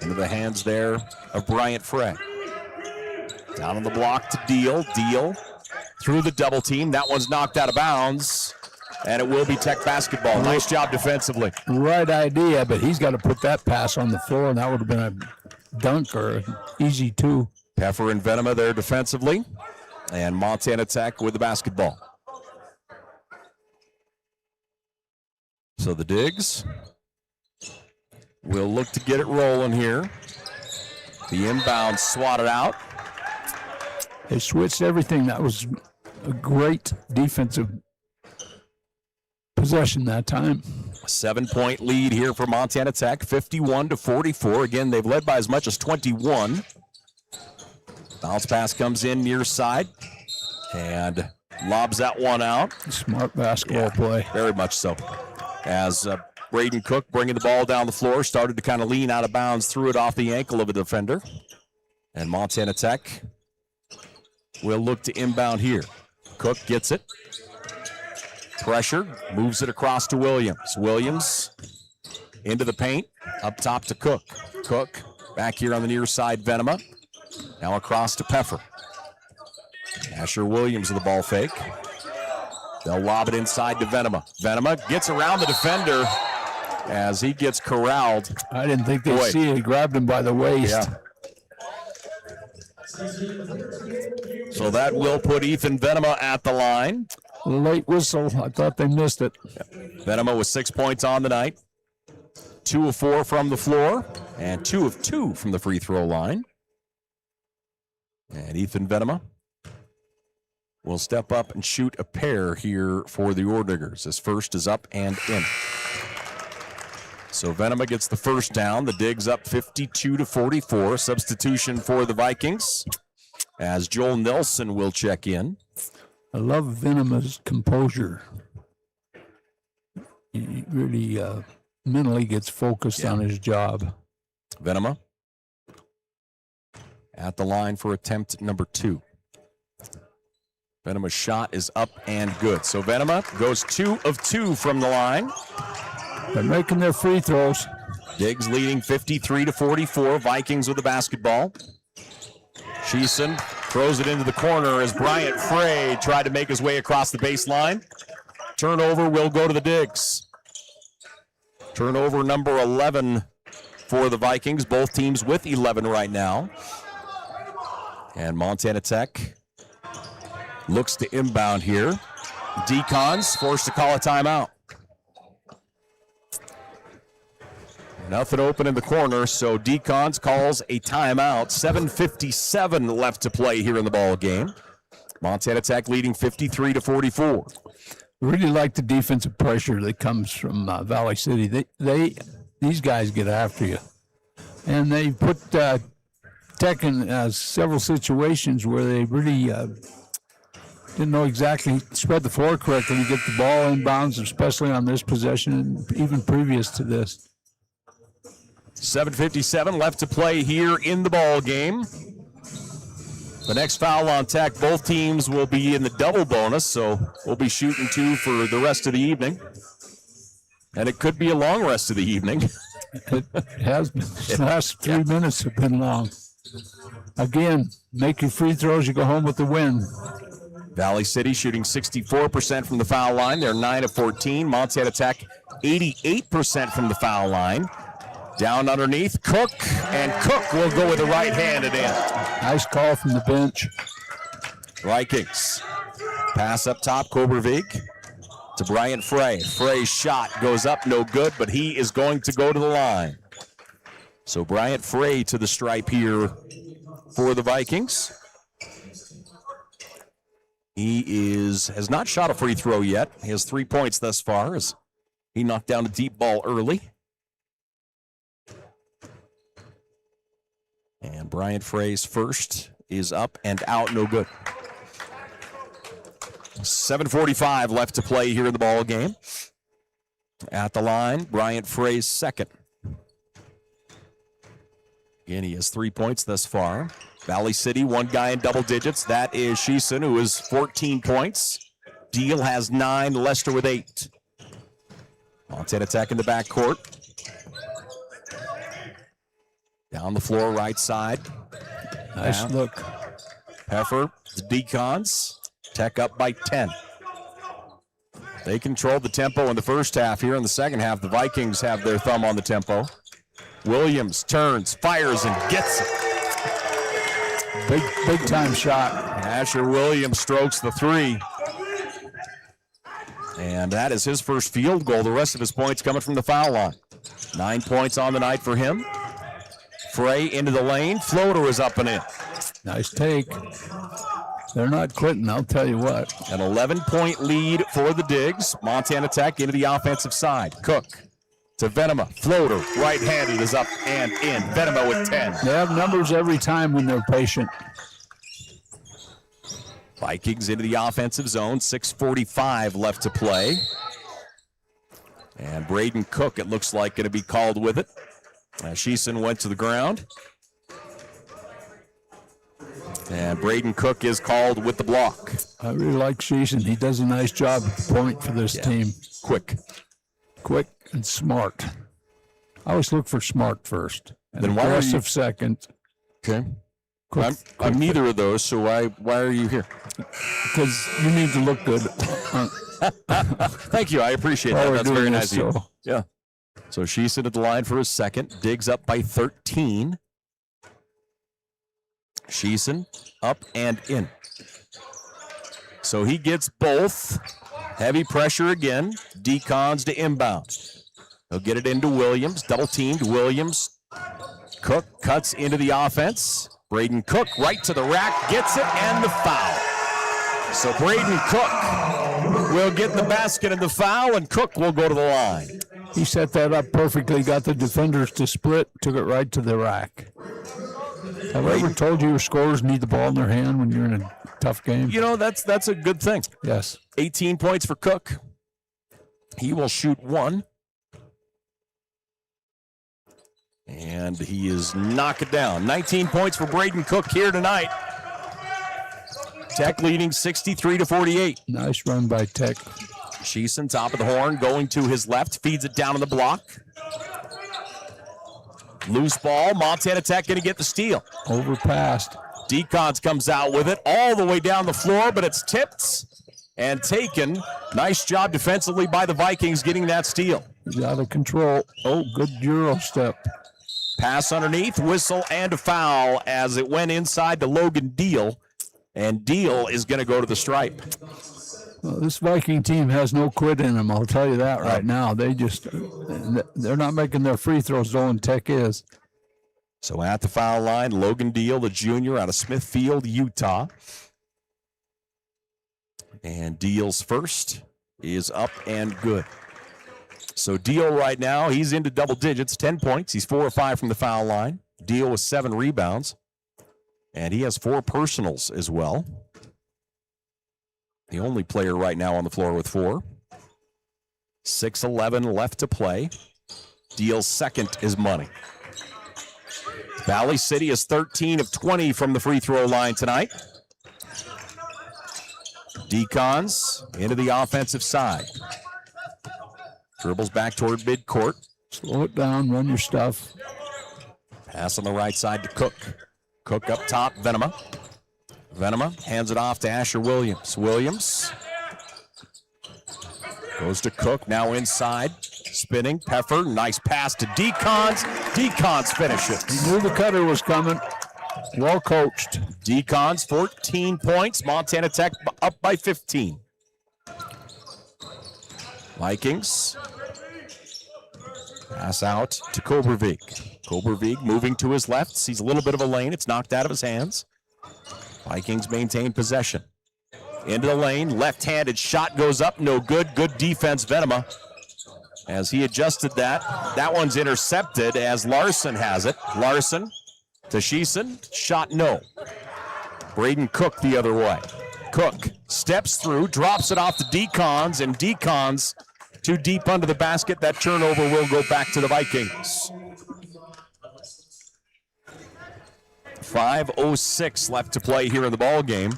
Into the hands there of Bryant Frey. Down on the block to Deal. Deal through the double team. That one's knocked out of bounds, and it will be Tech basketball. Nice job defensively. Right idea, but he's got to put that pass on the floor, and that would have been a dunk or an easy 2. Peffer and Venema there defensively, and Montana Tech with the basketball. So the Digs will look to get it rolling here. The inbound swatted out. They switched everything. That was a great defensive possession that time. 7-point lead here for Montana Tech, 51-44. Again, they've led by as much as 21. Bounce pass comes in near side and lobs that one out. Smart basketball play. Very much so. As Braden Cook bringing the ball down the floor, started to kind of lean out of bounds, threw it off the ankle of a defender. And Montana Tech will look to inbound here. Cook gets it. Pressure, moves it across to Williams. Williams into the paint, up top to Cook. Cook back here on the near side, Venema. Now across to Peffer. Asher Williams with the ball fake. They'll lob it inside to Venema. Venema gets around the defender as he gets corralled. I didn't think they'd see it. He grabbed him by the waist. Yeah. So that will put Ethan Venema at the line. Late whistle. I thought they missed it. Venema with 6 points on the night. 2 of 4 from the floor and 2 of 2 from the free throw line. And Ethan Venema will step up and shoot a pair here for the Orediggers. His first is up and in. So Venema gets the first down. The Digs up 52-44. Substitution for the Vikings as Joel Nelson will check in. I love Venema's composure. He really mentally gets focused on his job. Venema at the line for attempt number 2. Venema's shot is up and good. So Venema goes 2 of 2 from the line. They're making their free throws. Diggs leading 53-44. Vikings with the basketball. Sheeson throws it into the corner as Bryant Frey tried to make his way across the baseline. Turnover will go to the Digs. Turnover number 11 for the Vikings. Both teams with 11 right now. And Montana Tech looks to inbound here. Deacons forced to call a timeout. Nothing open in the corner, so Deacons calls a timeout. 7:57 left to play here in the ball game. Montana Tech leading 53-44. Really like the defensive pressure that comes from Valley City. These guys get after you, and they put Tech in several situations where they really didn't know exactly spread the floor correctly to get the ball inbounds, especially on this possession and even previous to this. 7:57 left to play here in the ball game. The next foul on Tech, both teams will be in the double bonus, so we'll be shooting 2 for the rest of the evening. And it could be a long rest of the evening. It has been. The last 3 minutes have been long. Again, make your free throws, you go home with the win. Valley City shooting 64% from the foul line. They're 9 of 14. Montana Tech 88% from the foul line. Down underneath, Cook, and Cook will go with the right hand and in. Nice call from the bench. Vikings. Pass up top, Kobervig to Bryant Frey. Frey's shot goes up, no good, but he is going to go to the line. So Bryant Frey to the stripe here for the Vikings. He has not shot a free throw yet. He has 3 points thus far as he knocked down a deep ball early. And Bryant Frey's first is up and out, no good. 7:45 left to play here in the ball game. At the line, Bryant Frey's second. Again, he has 3 points thus far. Valley City, one guy in double digits. That is Sheeson, who has 14 points. Deal has 9, Lester with 8. Montana Tech in the backcourt. Down the floor, right side. Nice look. Peffer, the Deacons. Tech up by 10. They controlled the tempo in the first half. Here in the second half, the Vikings have their thumb on the tempo. Williams turns, fires, and gets it. Big time shot. Asher Williams strokes the 3. And that is his first field goal. The rest of his points coming from the foul line. 9 points on the night for him. Frey into the lane. Floater is up and in. Nice take. They're not quitting, I'll tell you what. An 11-point lead for the Digs. Montana Tech into the offensive side. Cook to Venema. Floater, right-handed, is up and in. Venema with 10. They have numbers every time when they're patient. Vikings into the offensive zone. 6:45 left to play. And Braden Cook, it looks like, going to be called with it. Sheeson went to the ground. And Braden Cook is called with the block. I really like Sheeson. He does a nice job at the point for this team. Quick And smart. I always look for smart first. And then why are aggressive you second. Okay. Quick, I'm neither of those, so why are you here? Because you need to look good. Thank you. I appreciate that. That's very nice of you. So. Yeah. So Sheeson at the line for his second. Diggs up by 13. Sheeson up and in. So he gets both. Heavy pressure again. Decons to inbound. He'll get it into Williams. Double teamed. Williams. Cook cuts into the offense. Braden Cook right to the rack. Gets it and the foul. So Braden Cook will get the basket and the foul, and Cook will go to the line. He set that up perfectly, got the defenders to split, took it right to the rack. Have I ever told you your scorers need the ball in their hand when you're in a tough game? You know, that's a good thing. Yes. 18 points for Cook. He will shoot one. And he is knock it down. 19 points for Braden Cook here tonight. Tech leading 63-48. Nice run by Tech. Sheeson, top of the horn, going to his left, feeds it down on the block. Loose ball, Montana Tech going to get the steal. Overpassed. Decons comes out with it all the way down the floor, but it's tipped and taken. Nice job defensively by the Vikings getting that steal. He's out of control. Oh, good Euro step. Pass underneath, whistle, and a foul as it went inside to Logan Deal. And Deal is going to go to the stripe. Well, this Viking team has no quit in them, I'll tell you that right now. They're not making their free throws, though, and Tech is. So at the foul line, Logan Deal, the junior out of Smithfield, Utah. And Deal's first is up and good. So Deal right now, he's into double digits, 10 points. He's 4 or 5 from the foul line. Deal with 7 rebounds. And he has 4 personals as well. The only player right now on the floor with 4. 6:11 left to play. Deal's second is money. Valley City is 13 of 20 from the free throw line tonight. Decons into the offensive side. Dribbles back toward midcourt. Slow it down, run your stuff. Pass on the right side to Cook. Cook up top, Venema. Venema hands it off to Asher Williams. Williams goes to Cook, now inside. Spinning, Peffer, nice pass to Decons. Decons finishes. He knew the cutter was coming. Well coached. Decons, 14 points. Montana Tech up by 15. Vikings. Pass out to Kobervig. Kobervig moving to his left. Sees a little bit of a lane. It's knocked out of his hands. Vikings maintain possession. Into the lane. Left-handed shot goes up. No good. Good defense, Venema. As he adjusted that. That one's intercepted as Larson has it. Larson to Sheeson. Shot no. Braden Cook the other way. Cook steps through, drops it off to Decons, and Decons too deep under the basket. That turnover will go back to the Vikings. 5:06 left to play here in the ball game.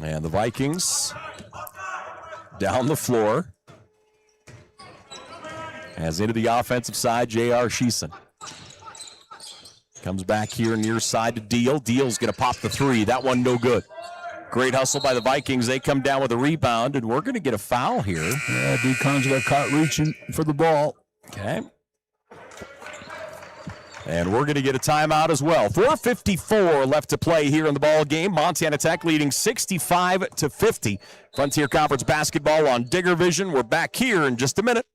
And the Vikings down the floor. As into the offensive side, J.R. Sheeson. Comes back here near side to Deal. Deal's going to pop the 3. That one no good. Great hustle by the Vikings. They come down with a rebound, and we're going to get a foul here. Yeah, Decon's got caught reaching for the ball. Okay. And we're going to get a timeout as well. 4:54 left to play here in the ball game. Montana Tech leading 65-50. Frontier Conference basketball on Digger Vision. We're back here in just a minute.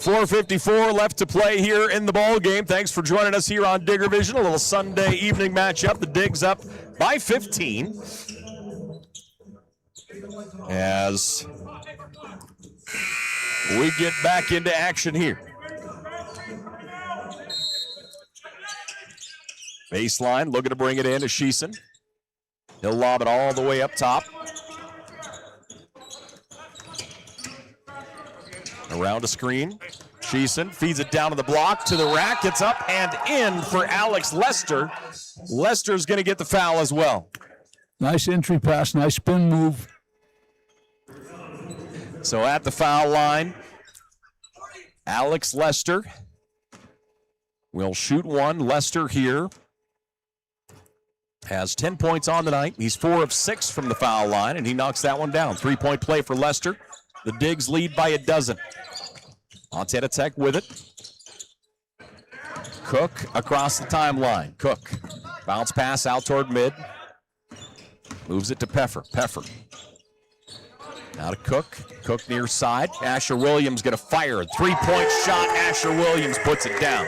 4:54 left to play here in the ball game. Thanks for joining us here on Digger Vision. A little Sunday evening matchup. The Digs up by 15 as we get back into action here. Baseline, looking to bring it in to Sheeson. He'll lob it all the way up top. Around a screen. Sheeson feeds it down to the block, to the rack. It's up and in for Alex Lester. Lester's going to get the foul as well. Nice entry pass, nice spin move. So at the foul line, Alex Lester will shoot one. Lester here has 10 points on the night. He's 4 of 6 from the foul line, and he knocks that one down. 3-point play for Lester. The Digs lead by 12. Montana Tech with it. Cook across the timeline. Cook, bounce pass out toward mid. Moves it to Peffer. Peffer. Now to Cook. Cook near side. Asher Williams going to fire a 3-point shot. Asher Williams puts it down.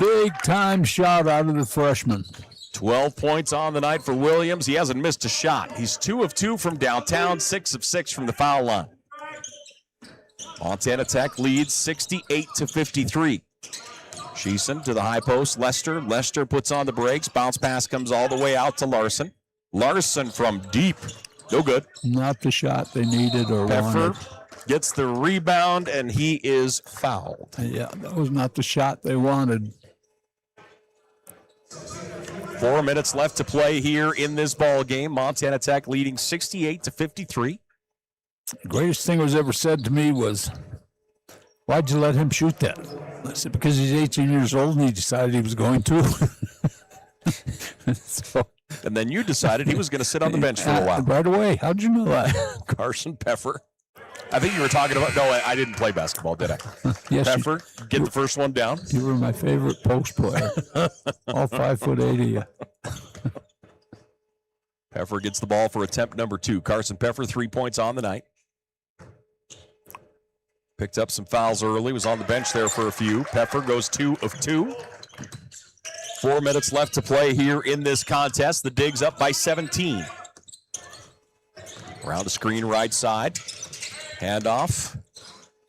Big time shot out of the freshman. 12 points on the night for Williams. He hasn't missed a shot. He's 2 of 2 from downtown, 6 of 6 from the foul line. Montana Tech leads 68-53. Sheeson to the high post. Lester. Lester puts on the brakes. Bounce pass comes all the way out to Larson. Larson from deep. No good. Not the shot they needed or Peffer wanted. gets the rebound, and he is fouled. Yeah, that was not the shot they wanted. 4 minutes left to play here in this ball game. Montana Tech leading 68-53. The greatest thing that was ever said to me was, why'd you let him shoot that? I said, because he's 18 years old and he decided he was going to. So, and then you decided he was going to sit on the bench for a while. Right away. How'd you know that? Carson Peffer. I think you were talking about, no, I didn't play basketball, did I? Yes, Peffer, get the first one down. You were my favorite post player. All 5'8" of you. Peffer gets the ball for attempt number 2. Carson Peffer, 3 points on the night. Picked up some fouls early, was on the bench there for a few. Peffer goes 2 of 2. 4 minutes left to play here in this contest. The Digs up by 17. Around the screen right side. Handoff.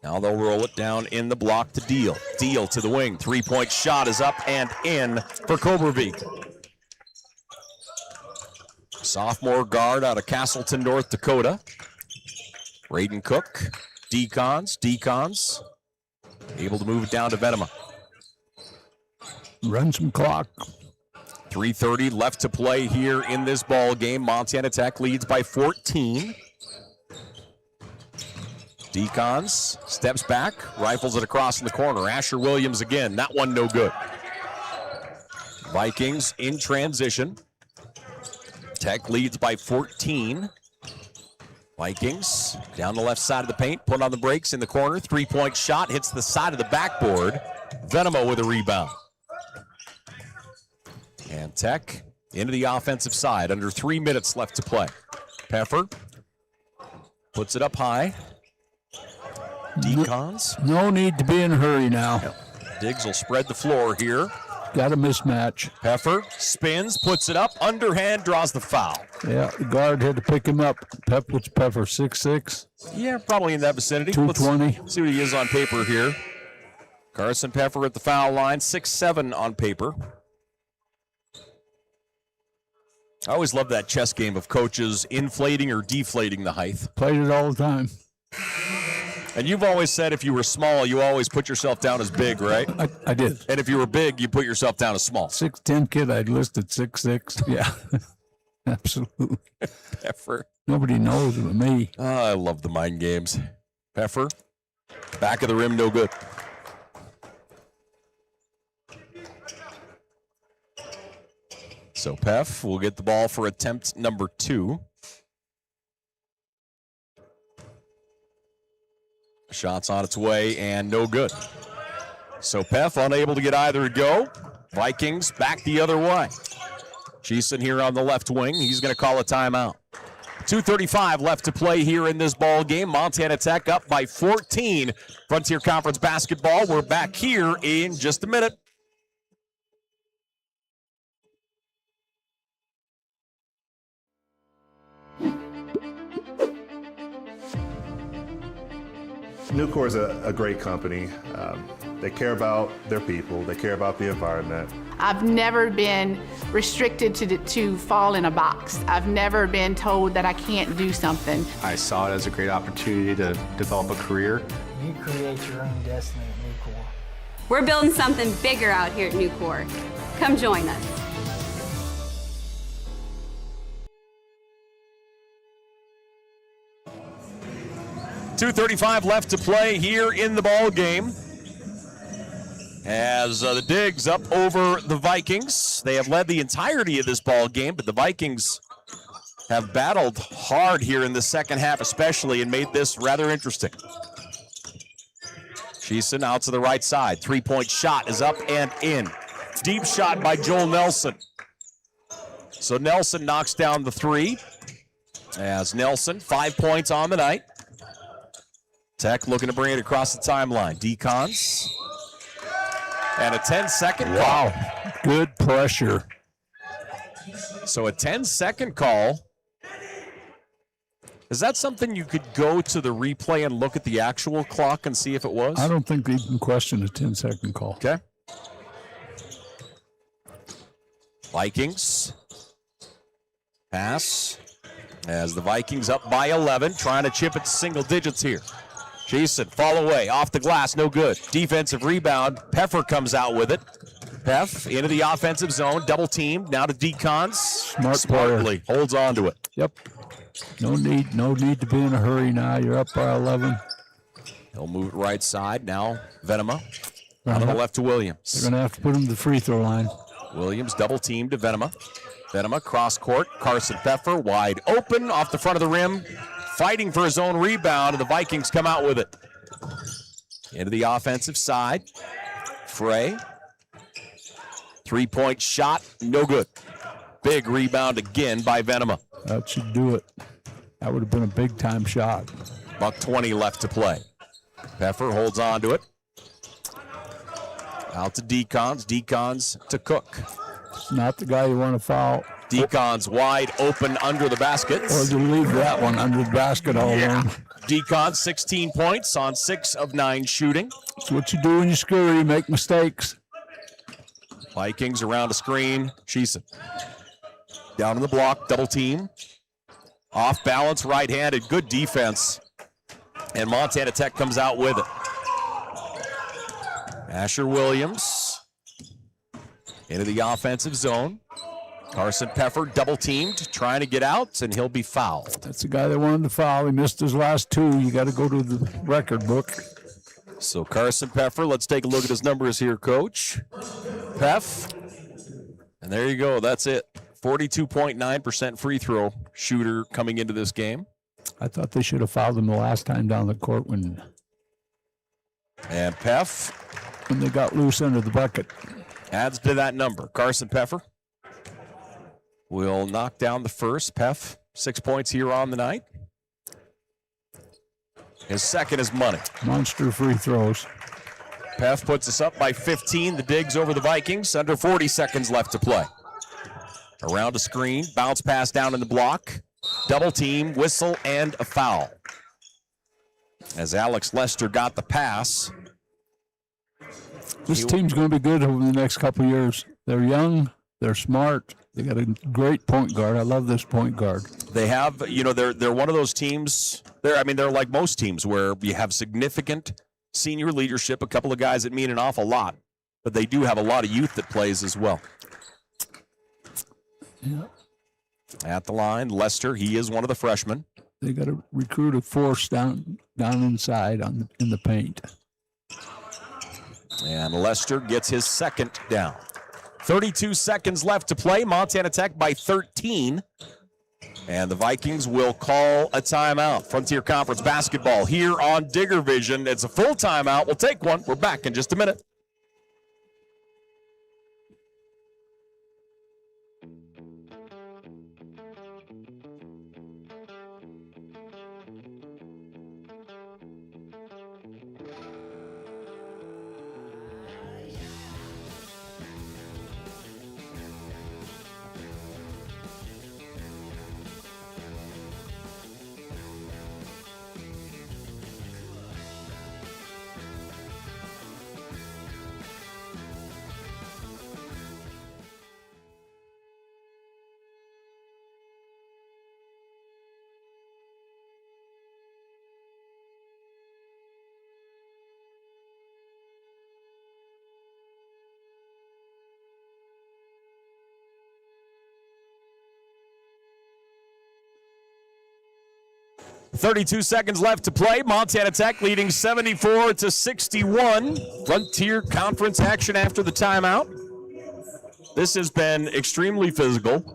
Now they'll roll it down in the block to Deal. Deal to the wing. 3-point shot is up and in for Kobervik. Sophomore guard out of Castleton, North Dakota. Raiden Cook. Decons. Able to move it down to Venema. Run some clock. 3:30 left to play here in this ball game. Montana Tech leads by 14. Decons steps back, rifles it across in the corner. Asher Williams again. That one no good. Vikings in transition. Tech leads by 14. Vikings down the left side of the paint, put on the brakes in the corner. 3-point shot hits the side of the backboard. Venema with a rebound. And Tech into the offensive side. Under 3 minutes left to play. Peffer puts it up high. Decons. No need to be in a hurry now. Diggs will spread the floor here. Got a mismatch. Peffer spins, puts it up, underhand, draws the foul. Yeah, the guard had to pick him up. What's Peffer, 6'6"? Yeah, probably in that vicinity. 220. Let's see what he is on paper here. Carson Peffer at the foul line, 6'7" on paper. I always love that chess game of coaches inflating or deflating the height. Played it all the time. And you've always said if you were small, you always put yourself down as big, right? I did. And if you were big, you put yourself down as small. 6'10" kid, I'd listed 6'6". Yeah, absolutely. Peffer. Nobody knows but me. Oh, I love the mind games. Peffer, back of the rim, no good. So Pef will get the ball for attempt number 2. Shots on its way and no good. So Pef unable to get either to go. Vikings back the other way. Sheeson here on the left wing. He's going to call a timeout. 2:35 left to play here in this ball game. Montana Tech up by 14. Frontier Conference basketball. We're back here in just a minute. Nucor is a great company. They care about their people. They care about the environment. I've never been restricted to fall in a box. I've never been told that I can't do something. I saw it as a great opportunity to develop a career. You create your own destiny at Nucor. We're building something bigger out here at Nucor. Come join us. .235 left to play here in the ball game. As the Digs up over the Vikings. They have led the entirety of this ball game, but the Vikings have battled hard here in the second half especially and made this rather interesting. Sheeson out to the right side. Three-point shot is up and in. Deep shot by Joel Nelson. So Nelson knocks down the three. As Nelson, 5 points on the night. Tech looking to bring it across the timeline. Decons. And a 10-second call. Wow, good pressure. So a 10-second call. Is that something you could go to the replay and look at the actual clock and see if it was? I don't think they can question a 10-second call. Okay. Vikings. Pass. As the Vikings up by 11, trying to chip it to single digits here. Jason, fall away, off the glass, no good. Defensive rebound, Peffer comes out with it. Peff into the offensive zone, double team, now to Decons. Smartly holds on to it. Yep. No need to be in a hurry now. You're up by 11. He'll move it right side, now Venema. Out on the left to Williams. They're going to have to put him to the free throw line. Williams double team to Venema. Venema cross court, Carson Peffer wide open off the front of the rim. Fighting for his own rebound, and the Vikings come out with it. Into the offensive side. Frey. Three-point shot, no good. Big rebound again by Venema. That should do it. That would have been a big-time shot. $1:20 left to play. Peffer holds on to it. Out to Decons. Decons to Cook. It's not the guy you want to foul. Decons wide open under the basket. Or you leave that one under the basket all alone. Decons 16 points on 6 of 9 shooting. That's what you do when you screw. You make mistakes. Vikings around a screen. Sheeson. Down in the block, double team. Off balance, right-handed, good defense. And Montana Tech comes out with it. Asher Williams into the offensive zone. Carson Peffer double teamed, trying to get out, and he'll be fouled. That's the guy that wanted to foul. He missed his last two. You got to go to the record book. So Carson Peffer, let's take a look at his numbers here, Coach. Peff, and there you go. That's it. 42.9% free throw shooter coming into this game. I thought they should have fouled him the last time down the court when Peff they got loose under the bucket. Adds to that number. Carson Peffer will knock down the first. Peff, 6 points here on the night. His second is money. Monster free throws. Peff puts us up by 15. The Digs over the Vikings. Under 40 seconds left to play. Around a screen. Bounce pass down in the block. Double team, whistle, and a foul. As Alex Lester got the pass. This team's going to be good over the next couple of years. They're young. They're smart. They got a great point guard. I love this point guard. They have, they're one of those teams. They're like most teams where you have significant senior leadership, a couple of guys that mean an awful lot, but they do have a lot of youth that plays as well. Yeah. At the line, Lester, he is one of the freshmen. They got to recruit a force down inside in the paint. And Lester gets his second down. 32 seconds left to play. Montana Tech by 13. And the Vikings will call a timeout. Frontier Conference basketball here on Digger Vision. It's a full timeout. We'll take one. We're back in just a minute. 32 seconds left to play. Montana Tech leading 74-61. Frontier Conference action after the timeout. This has been extremely physical.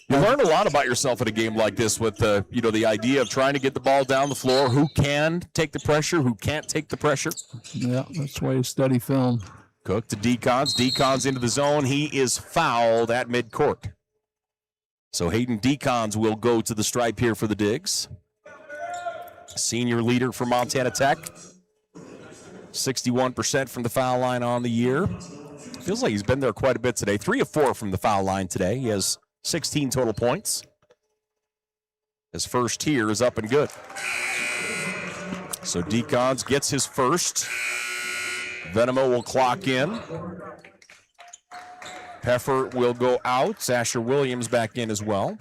You learn a lot about yourself in a game like this with the idea of trying to get the ball down the floor. Who can take the pressure? Who can't take the pressure? Yeah, that's why you study film. Cook to Decons. Decons into the zone. He is fouled at midcourt. So Hayden Decons will go to the stripe here for the Digs. Senior leader for Montana Tech. 61% from the foul line on the year. Feels like he's been there quite a bit today. 3 of 4 from the foul line today. He has 16 total points. His first here is up and good. So Decons gets his first. Venema will clock in. Peffer will go out. Asher Williams back in as well.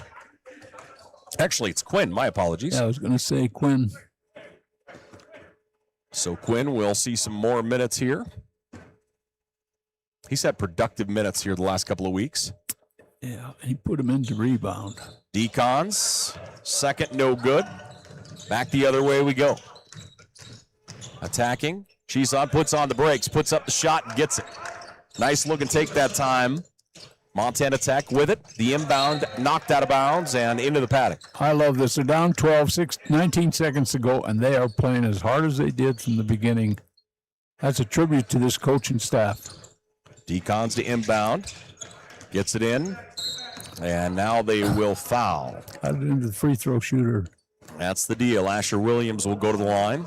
Actually, it's Quinn. My apologies. Yeah, I was going to say Quinn. So Quinn will see some more minutes here. He's had productive minutes here the last couple of weeks. Yeah, he put him into rebound. Decons, second, no good. Back the other way we go. Attacking. Chison puts on the brakes, puts up the shot, and gets it. Nice look and take that time. Montana Tech with it. The inbound knocked out of bounds and into the paddock. I love this. They're down 19 seconds to go, and they are playing as hard as they did from the beginning. That's a tribute to this coaching staff. Decons to inbound. Gets it in. And now they will foul. Got it into the free throw shooter. That's the deal. Asher Williams will go to the line.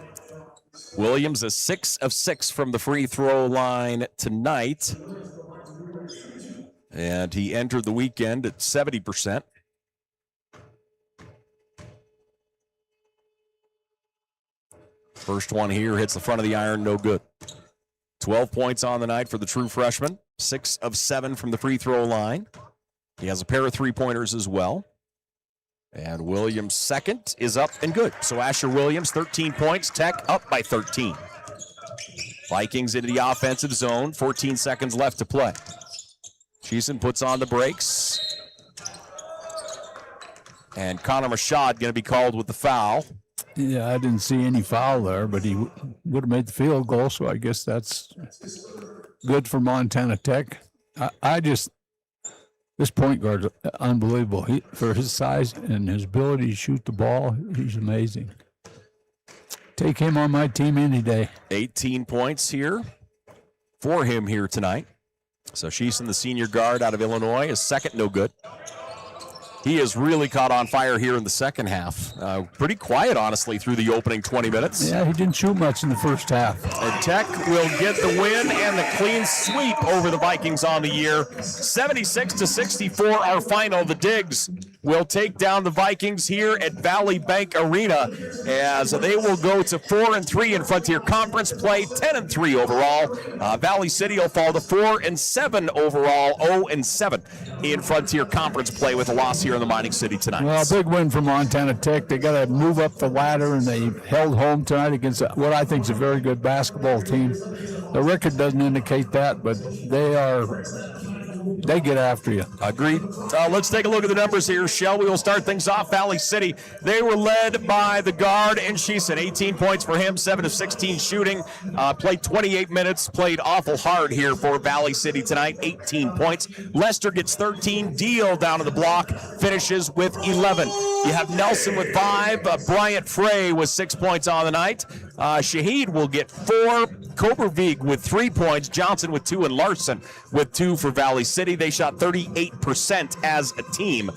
Williams is 6 of 6 from the free throw line tonight. And he entered the weekend at 70%. First one here hits the front of the iron, no good. 12 points on the night for the true freshman. 6 of 7 from the free throw line. He has a pair of three-pointers as well. And Williams' second is up and good. So Asher Williams, 13 points. Tech up by 13. Vikings into the offensive zone. 14 seconds left to play. Chison puts on the brakes. And Connor Mashad going to be called with the foul. Yeah, I didn't see any foul there, but he would have made the field goal, so I guess that's good for Montana Tech. This point guard is unbelievable. For his size and his ability to shoot the ball, he's amazing. Take him on my team any day. 18 points here for him here tonight. So Chison, the senior guard out of Illinois, is second, no good. He has really caught on fire here in the second half. Pretty quiet, honestly, through the opening 20 minutes. Yeah, he didn't shoot much in the first half. And Tech will get the win and the clean sweep over the Vikings on the year. 76-64, our final. The Digs will take down the Vikings here at Valley Bank Arena as they will go to 4-3 in Frontier Conference play, 10-3 overall. Valley City will fall to 4-7 overall, 0-7 in Frontier Conference play with a loss here in the Mining City tonight. Well, big win for Montana Tech. They got to move up the ladder, and they held home tonight against what I think is a very good basketball team. The record doesn't indicate that, but they get after you. Agreed. Let's take a look at the numbers here, Shell. We will start things off. Valley City, they were led by the guard, and Chison, 18 points for him, 7 of 16 shooting. Played 28 minutes, played awful hard here for Valley City tonight, 18 points. Lester gets 13. Deal down to the block, finishes with 11. You have Nelson with 5. Bryant Frey with 6 points on the night. Shahid will get 4. Kobervig with 3 points. Johnson with 2, and Larson with 2 for Valley City. They shot 38% as a team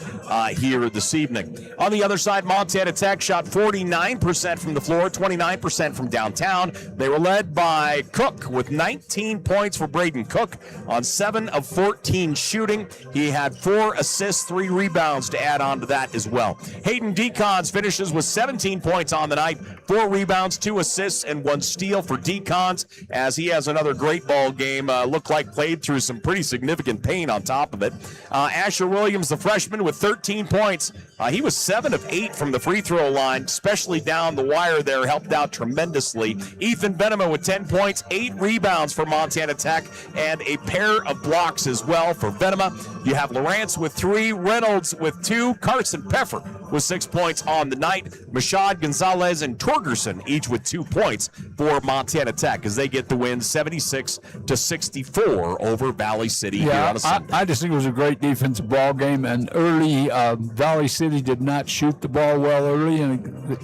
here this evening. On the other side, Montana Tech shot 49% from the floor, 29% from downtown. They were led by Cook with 19 points for Braden Cook on 7 of 14 shooting. He had 4 assists, 3 rebounds to add on to that as well. Hayden Decons finishes with 17 points on the night, 4 rebounds, 2 assists, and 1 steal for Decons as he has another great ball game. Looked like played through some pretty significant pain on top of it. Asher Williams, the freshman, with 13 points. He was 7 of 8 from the free throw line, especially down the wire there, helped out tremendously. Ethan Venema with 10 points, 8 rebounds for Montana Tech, and a pair of blocks as well for Venema. You have Lawrence with 3, Reynolds with 2, Carson Peffer with 6 points on the night. Mashad, Gonzalez, and Torgerson each with 2 points for Montana Tech as they get the win 76-64 over Valley City here on a Sunday. I just think it was a great defensive ball game, and early Valley City did not shoot the ball well early, and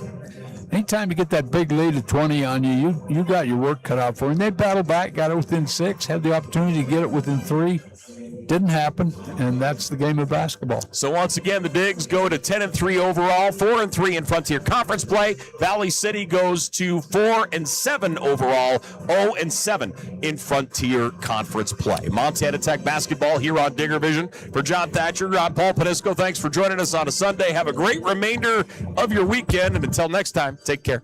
anytime you get that big lead of 20 on you got your work cut out for you. And they battled back, got it within 6, had the opportunity to get it within 3. Didn't happen, and that's the game of basketball. So once again, the Digs go to 10-3 overall, 4-3 in Frontier Conference play. Valley City goes to 4-7 overall, 0-7 in Frontier Conference play. Montana Tech basketball here on Digger Vision. For John Thatcher, I'm Paul Panisco. Thanks for joining us on a Sunday. Have a great remainder of your weekend, and until next time, take care.